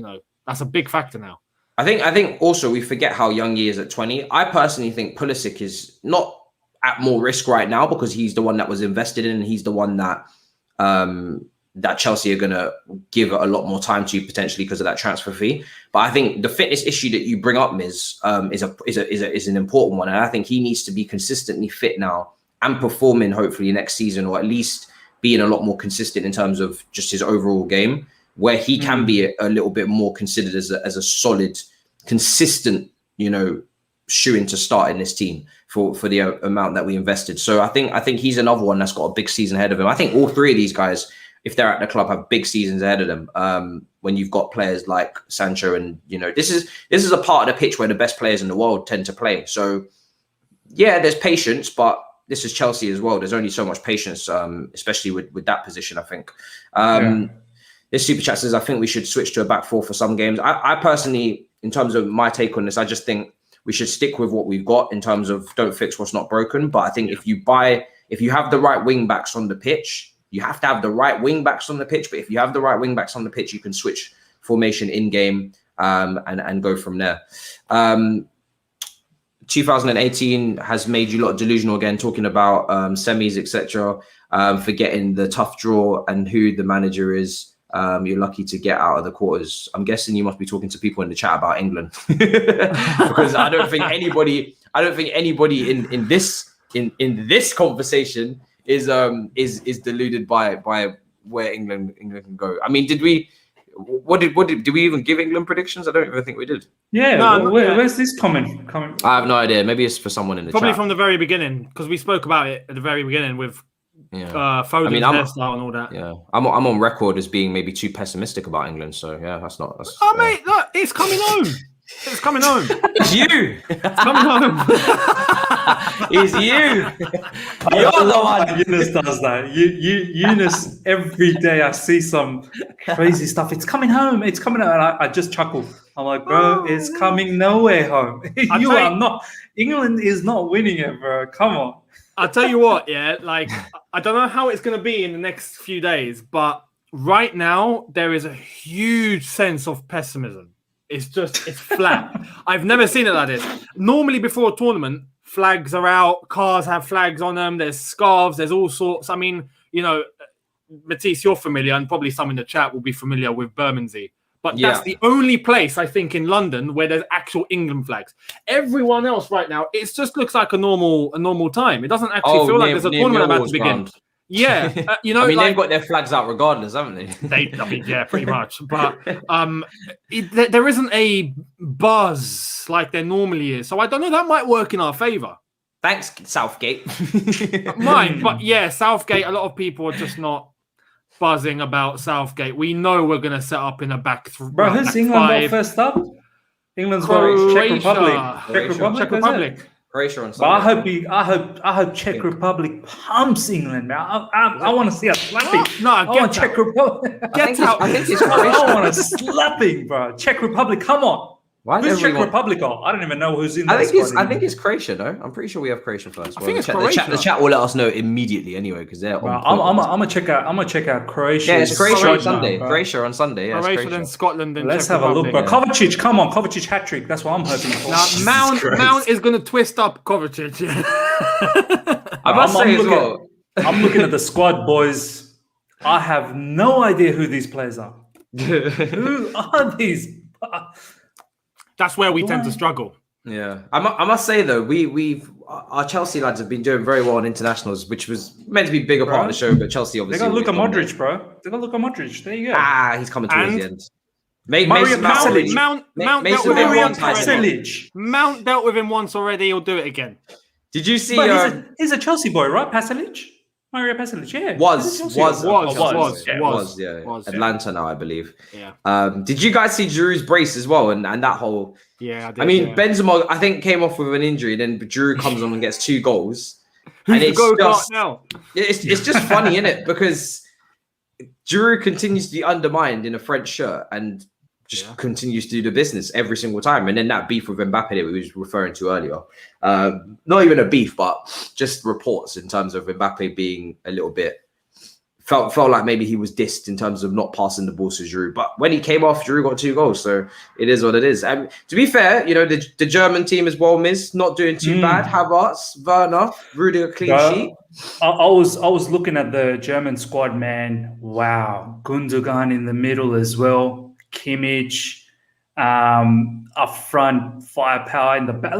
a big factor now. I think also we forget how young he is at 20. I personally think Pulisic is not at more risk right now because he's the one that was invested in, and he's the one that that Chelsea are going to give a lot more time to potentially because of that transfer fee. But I think the fitness issue that you bring up, Miz, is an important one, and I think he needs to be consistently fit now and performing hopefully next season, or at least being a lot more consistent in terms of just his overall game, where he can be a little bit more considered as a solid, consistent, shoe-in to start in this team for the amount that we invested. So I think he's another one that's got a big season ahead of him. I think all three of these guys, if they're at the club, have big seasons ahead of them. When you've got players like Sancho, and this is a part of the pitch where the best players in the world tend to play. So yeah, there's patience, but this is Chelsea as well. There's only so much patience, especially with that position, I think. This super chat says, I think we should switch to a back four for some games. I personally, in terms of my take on this, I just think we should stick with what we've got in terms of don't fix what's not broken. But I think if you have the right wing backs on the pitch, you have to have the right wing backs on the pitch. But if you have the right wing backs on the pitch, you can switch formation in game and go from there. 2018 has made you a lot delusional again, talking about semis, etc. Forgetting the tough draw and who the manager is. You're lucky to get out of the quarters. I'm guessing you must be talking to people in the chat about England, because I don't think anybody in this conversation is deluded by where England can go. I mean, did we even give England predictions? I don't even think we did. Yeah, no, where's this coming? I have no idea. Maybe it's for someone in the probably chat. from the very beginning, because we spoke about it at the very beginning with Foden's hairstyle and all that. Yeah, I'm on record as being maybe too pessimistic about England. So yeah, that's. Mate, look, it's coming home. It's coming home. It's you. It's coming home. It's you. You're the one. Younes does that. Younes, every day I see some crazy stuff. It's coming home. It's coming home. And I just chuckle. I'm like, bro, it's coming nowhere home. England is not winning it, bro. Come on. I'll tell you what, like, I don't know how it's going to be in the next few days, but right now there is a huge sense of pessimism. It's flat. I've never seen it like this. Normally before a tournament, flags are out, cars have flags on them, there's scarves, there's all sorts. I mean, Matisse, you're familiar, and probably some in the chat will be familiar with Bermondsey. But that's the only place, I think, in London where there's actual England flags. Everyone else right now, it just looks like a normal time. It doesn't actually feel like there's a tournament about to begin. Yeah, I mean, they've got their flags out regardless, haven't they? Yeah, pretty much. But there isn't a buzz like there normally is. So I don't know. That might work in our favour. Thanks, Southgate. Mine, but yeah, Southgate. A lot of people are just not buzzing about Southgate. We know we're going to set up in a back three. Bro, who's England got first up? England's got Czech Republic. Czech Republic. Croatia on Sunday. Sunday. But I hope Czech Republic pumps England, man. I want to see a slapping. No, get Czech Republic. Get out. I think it's Croatia. I want a slapping, bro. Czech Republic, come on. Who's Czech Republic on? I don't even know who's in that squad. I think it's Croatia, no? I'm pretty sure we have Croatia first. I think it's Croatia. The chat will let us know immediately anyway, because they're on. I'm gonna check out Croatia. Yeah, it's Croatia on Sunday. Croatia on Sunday. Yeah, Croatia, then Scotland, then let's Czech have Republic. a look, bro. Kovacic, come on, Kovacic hat trick. That's what I'm hoping for. Now, Mount is gonna twist up Kovacic. I must say as well. I'm looking at the squad, boys. I have no idea who these players are. Who are these? That's where we tend to struggle. Yeah, I must say though, our Chelsea lads have been doing very well in internationals, which was meant to be a bigger part of the show, but Chelsea obviously. They got Luka Modric, bro. They got Luka Modric. There you go. He's coming towards the end. Mount dealt with him once already. He'll do it again. Did you see? He's a Chelsea boy, right? Pasalic. Mario Pasalic, yeah. Was. Atlanta now, I believe. Yeah. Did you guys see Giroud's brace as well, and that whole? Yeah, I did. Benzema, I think, came off with an injury, then Giroud comes on and gets 2 goals. Who's the go-kart now? It's just funny, isn't it? Because Giroud continues to be undermined in a French shirt and just continues to do the business every single time. And then that beef with Mbappe that we was referring to earlier, not even a beef, but just reports in terms of Mbappe being a little bit felt like maybe he was dissed in terms of not passing the ball to Giroud. But when he came off, Giroud got 2 goals, so it is what it is. And to be fair, the German team as well, not doing too bad. Havertz, Werner, Rudiger, clean sheet. I was looking at the German squad, man. Wow, Gundogan in the middle as well. Kimmich, up front, firepower in the back.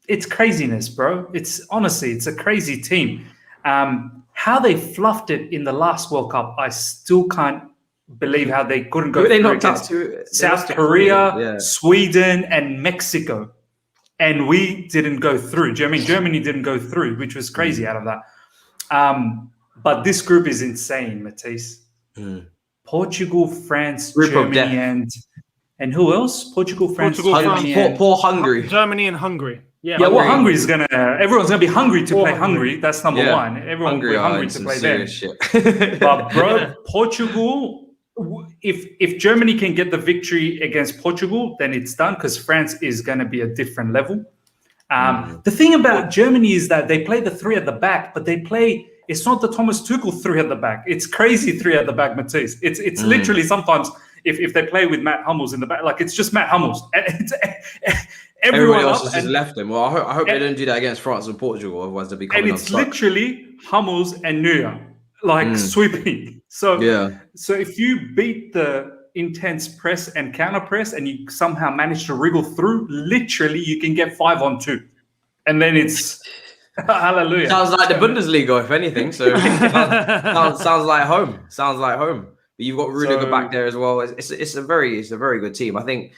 It's craziness, bro. It's a crazy team. How they fluffed it in the last World Cup, I still can't believe how they couldn't go through against South Korea, Sweden, and Mexico. And we didn't go through. Germany didn't go through, which was crazy out of that. But this group is insane, Matisse. Portugal, France, Germany, and who else? Portugal, France, Germany, poor Hungary. Germany and Hungary. Hungary is everyone's gonna be hungry to play Hungary. That's number one. Everyone will be hungry to play them. But bro, Portugal, if Germany can get the victory against Portugal, then it's done because France is gonna be a different level. The thing about Germany is that they play the 3 at the back, but it's not the Thomas Tuchel 3 at the back. It's crazy 3 at the back, Matisse. It's literally sometimes if they play with Matt Hummels in the back, like it's just Matt Hummels. Everyone else has just left them. Well, I hope they don't do that against France and Portugal, otherwise they'll be coming and it's literally Hummels and Neuer, sweeping. So if you beat the intense press and counter press and you somehow manage to wriggle through, literally you can get 5-on-2. And then it's hallelujah. Sounds like the Bundesliga, if anything. So sounds like home. But you've got Rudiger back there as well. It's a very good team. I think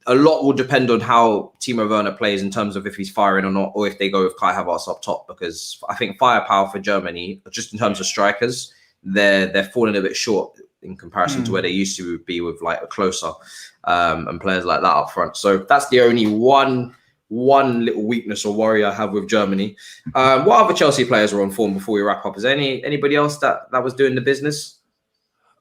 a lot will depend on how Timo Werner plays in terms of if he's firing or not, or if they go with Kai Havertz up top. Because I think firepower for Germany, just in terms of strikers, they're falling a bit short in comparison to where they used to be with like a Closer and players like that up front. So that's the only one little weakness or worry I have with Germany. What other Chelsea players are on form before we wrap up? Is there anybody else that was doing the business?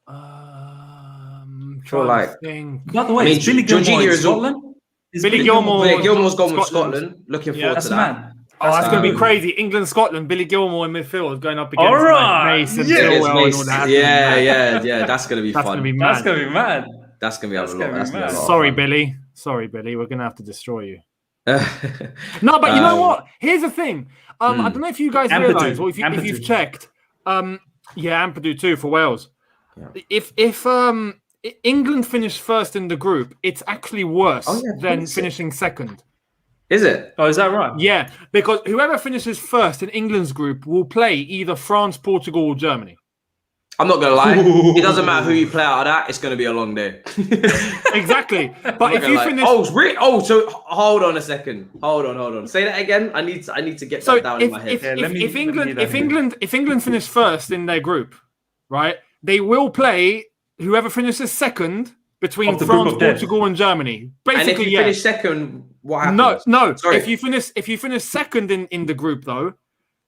By the way, is Billy Gilmore in Scotland? Billy Gilmore's gone with Scotland. Looking forward to that. That's going to be crazy. England, Scotland, Billy Gilmore in midfield going up against Mason, Chilwell, and all that. Yeah. That's going to be fun. That's going to be mad. That's going to be mad. Sorry, Billy. We're going to have to destroy you. No, but you know what? Here's the thing. I don't know if you guys realise or if you've checked. Ampadu too for Wales. Yeah. If England finished first in the group, it's actually worse than finishing second. Is it? Oh, is that right? Yeah, because whoever finishes first in England's group will play either France, Portugal, or Germany. I'm not going to lie. It doesn't matter who you play out of that. It's going to be a long day. Exactly. But if you finish... so hold on a second. Hold on. Say that again. I need to get that down in my head. If England finish first in their group, right? They will play whoever finishes second between France, Portugal, and Germany. Basically, and if you finish second, what happens? No. Sorry. If you finish second in the group, though,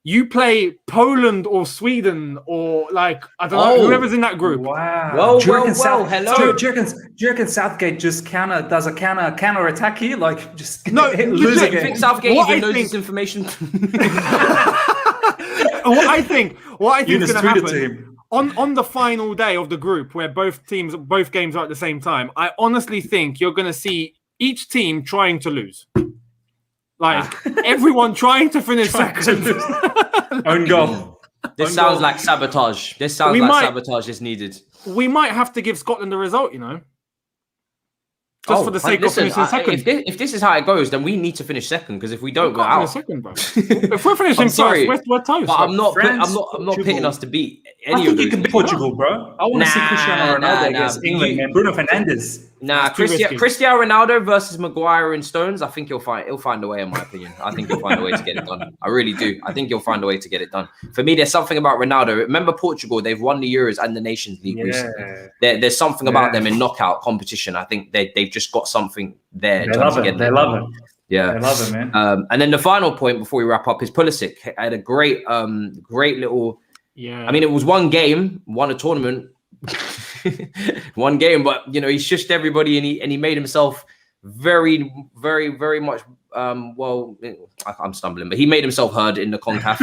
you play Poland or Sweden or I don't know, whoever's in that group. Wow. Well, hello. Jurgen Southgate just does a counter attack here, just lose again. I think Southgate even knows this information. What I think is going to happen to him. on the final day of the group, where both games are at the same time, I honestly think you're going to see each team trying to lose. Everyone trying to finish second. Own goal. This sounds like sabotage. Sabotage is needed. We might have to give Scotland a result, Just for the sake of finishing second. If this is how it goes, then we need to finish second, because if we don't, we're out. Second, bro. If we're finishing first, we're toast. But I'm not pitting us to beat any of those. I think it can be Portugal, bro. I want to see Cristiano Ronaldo against England, man. Bruno Fernandes. Cristiano Ronaldo versus Maguire and Stones. I think he'll find a way, in my opinion. I think he'll find a way to get it done. I really do. I think he'll find a way to get it done. For me, there's something about Ronaldo. Remember Portugal? They've won the Euros and the Nations League recently. There's something about them in knockout competition. I think they've just got something there. They love it. Yeah, they love it, man. And then the final point before we wrap up is Pulisic had a great little. Yeah. I mean, it was one game, won a tournament. One game, but he shushed everybody and he made himself very, very, very much I'm stumbling, but he made himself heard in the CONCACAF.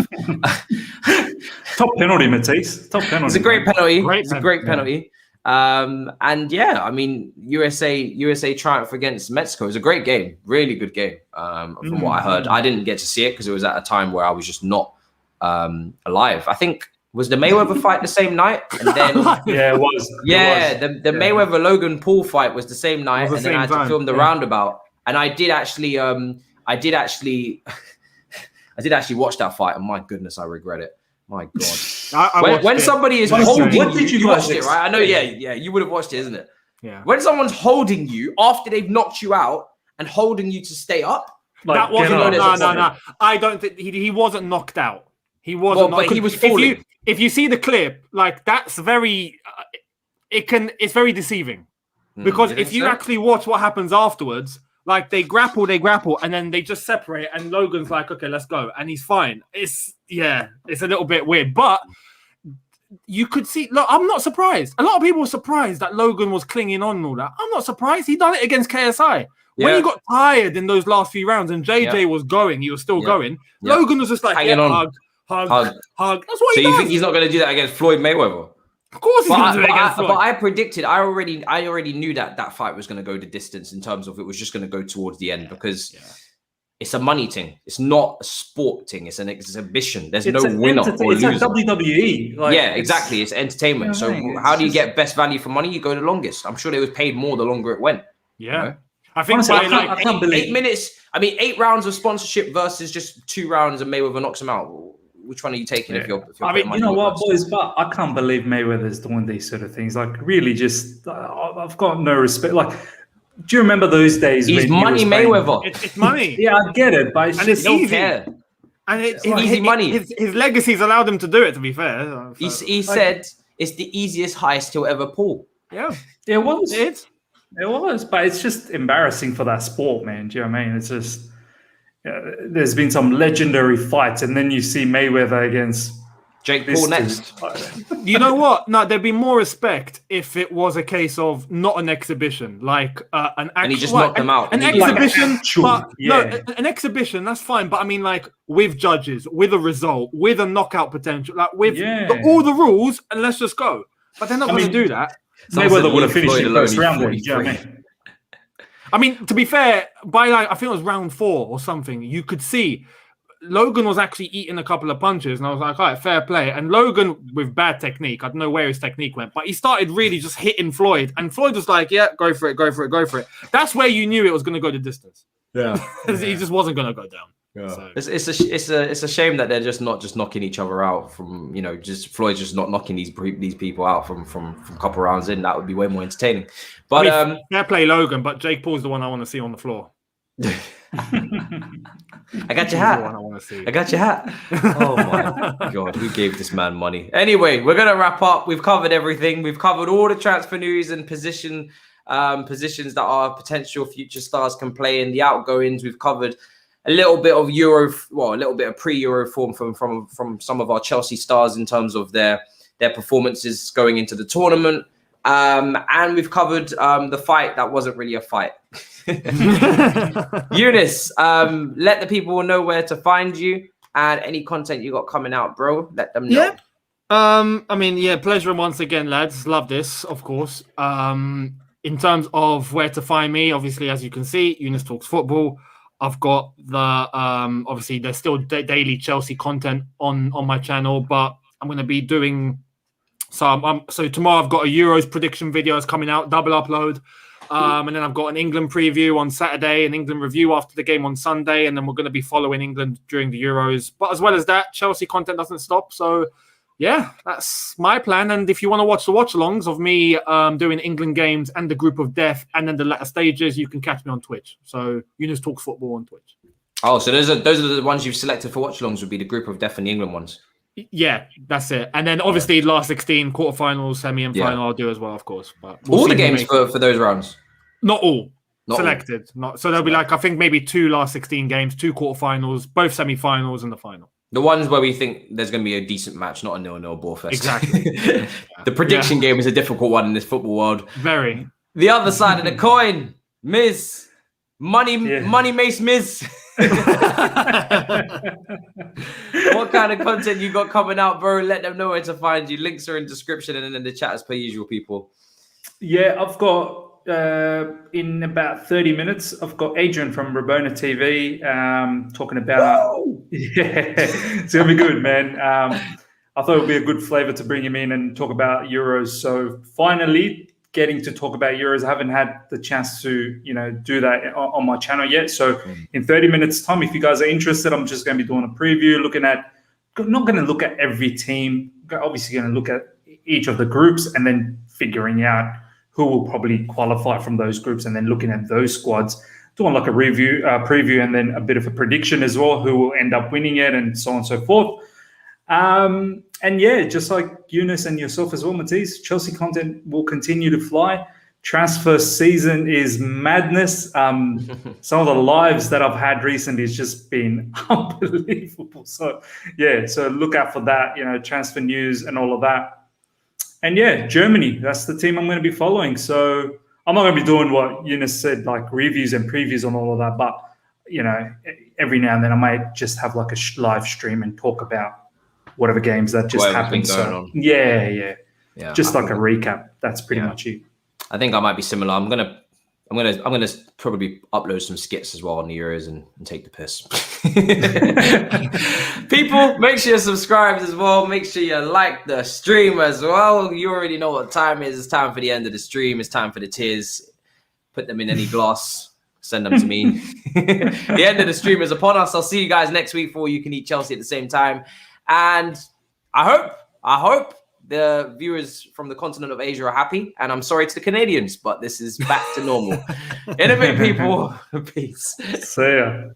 Top penalty, Matisse. Top penalty. It's a great penalty. It's a great penalty. And yeah, I mean, USA triumph against Mexico is a great game, really good game. From what I heard, I didn't get to see it because it was at a time where I was just not alive. I think. Was the Mayweather fight the same night? And then yeah, it was. Yeah, the Mayweather Logan Paul fight was the same night, and then I had to film the roundabout. And I did actually watch that fight, and my goodness, I regret it. My God. When somebody is holding you watched it, right? I know, yeah, you would have watched it, isn't it? Yeah. When someone's holding you after they've knocked you out and holding you to stay up, that wasn't no. I don't think he wasn't knocked out. He wasn't, but he was falling. If you see the clip, that's very, it's very deceiving, because if you actually watch what happens afterwards, they grapple, and then they just separate, and Logan's like, okay, let's go, and he's fine. It's a little bit weird, but you could see. Look, I'm not surprised. A lot of people were surprised that Logan was clinging on and all that. I'm not surprised. He done it against KSI. When he got tired in those last few rounds, and JJ was going, he was still going. Logan was just like, hanging on. Hug. That's what he does. So you think he's not going to do that against Floyd Mayweather? Of course he's going to do it against Floyd. But I predicted, I already knew that fight was going to go the distance, in terms of it was just going to go towards the end, because it's a money thing. It's not a sport thing. It's an exhibition. There's no winner or loser. It's like WWE. Exactly. It's entertainment. So how do you get best value for money? You go the longest. I'm sure they was paid more the longer it went. Yeah. I think honestly, I can't believe 8 minutes. I mean, 8 rounds of sponsorship versus just 2 rounds and Mayweather knocks him out. Which one are you taking? If you're I mean, you know what, boys? But I can't believe Mayweather's doing these sort of things. Really, just I've got no respect. Do you remember those days? He's money, Mayweather. It's money. Yeah, I get it, but it's easy. Care. And it's easy money. His legacy's allowed him to do it. To be fair, he said it's the easiest heist he'll ever pull. Yeah, it was. It was, but it's just embarrassing for that sport, man. Do you know what I mean? It's just. There's been some legendary fights, and then you see Mayweather against Jake Paul next. You know what? No, there'd be more respect if it was a case of not an exhibition, like an actual. And he just knocked them out. An exhibition, an exhibition. That's fine, but I mean, with judges, with a result, with a knockout potential, with all the rules, and let's just go. But they're not going to do that. Mayweather would have finished in first round. Do you know what I mean? I mean, to be fair, by I think it was round 4 or something, you could see Logan was actually eating a couple of punches, and I was like, all right, fair play. And Logan, with bad technique, I don't know where his technique went, but he started really just hitting Floyd, and Floyd was like, yeah, go for it. That's where you knew it was going to go the distance. Yeah. He just wasn't going to go down. Yeah. So. It's a shame that they're just not just knocking each other out from, just Floyd just not knocking these people out from a couple rounds in. That would be way more entertaining. But fair play Logan, but Jake Paul's the one I want to see on the floor. I got your hat. I want to see. I got your hat. Oh my God, who gave this man money? Anyway, we're gonna wrap up. We've covered everything. We've covered all the transfer news and positions that our potential future stars can play in. The outgoings. We've covered a little bit of a little bit of pre-Euro form from some of our Chelsea stars in terms of their performances going into the tournament. And we've covered the fight that wasn't really a fight. Younes, let the people know where to find you and any content you got coming out, bro. Let them know. Yeah. Pleasure once again, lads. Love this, of course. In terms of where to find me, obviously, as you can see, Younes Talks Football. I've got the obviously there's still daily Chelsea content on my channel, but I'm going to be doing so tomorrow I've got a Euros prediction videos coming out, double upload. And then I've got an England preview on Saturday, an England review after the game on Sunday, and then we're going to be following England during the Euros. But as well as that, Chelsea content doesn't stop. So, yeah, that's my plan. And if you want to watch the watch-alongs of me doing England games and the group of death and then the latter stages, you can catch me on Twitch. So, Younes Talks Football on Twitch. Oh, so those are the ones you've selected for watch-alongs would be the group of death and the England ones? Yeah, that's it. And then obviously last 16, quarterfinals, semi and final I'll do as well, of course. But all the games for those rounds? Not all. Selected. Not so there'll be like I think maybe 2 last 16 games, 2 quarterfinals, both semi-finals and the final. The ones where we think there's going to be a decent match, not a 0-0 ball fest. Exactly. The prediction game is a difficult one in this football world. Very. The other side of the coin, Miz. Money Mace Miz. What kind of content you got coming out, bro? Let them know where to find you. Links are in description and in the chat as per usual, people. Yeah, I've got in about 30 minutes, I've got Adrian from Rabona TV talking about. Yeah, it's gonna be good, man. I thought it would be a good flavor to bring him in and talk about Euros. So finally getting to talk about Euros. I haven't had the chance to, do that on my channel yet. So in 30 minutes time, if you guys are interested, I'm just going to be doing a preview, not going to look at every team, obviously going to look at each of the groups and then figuring out who will probably qualify from those groups and then looking at those squads, doing like a preview and then a bit of a prediction as well, who will end up winning it and so on and so forth. And yeah, just like Younes and yourself as well, Matisse, Chelsea content will continue to fly. Transfer season is madness. Some of the lives that I've had recently has just been unbelievable. So yeah, so look out for that, transfer news and all of that. And yeah, Germany, that's the team I'm going to be following. So I'm not going to be doing what Younes said, like reviews and previews on all of that. But, every now and then I might just have like a live stream and talk about whatever games that just happened. So yeah. Just like a recap. That's pretty much it. I think I might be similar. I'm gonna probably upload some skits as well on the Euros and take the piss. People, make sure you subscribe as well. Make sure you like the stream as well. You already know what time it is. It's time for the end of the stream. It's time for the tears. Put them in any glass. Send them to me. The end of the stream is upon us. I'll see you guys next week for You Can Eat Chelsea at the same time. And I hope the viewers from the continent of Asia are happy. And I'm sorry to the Canadians, but this is back to normal. In a bit, people. Peace. See ya.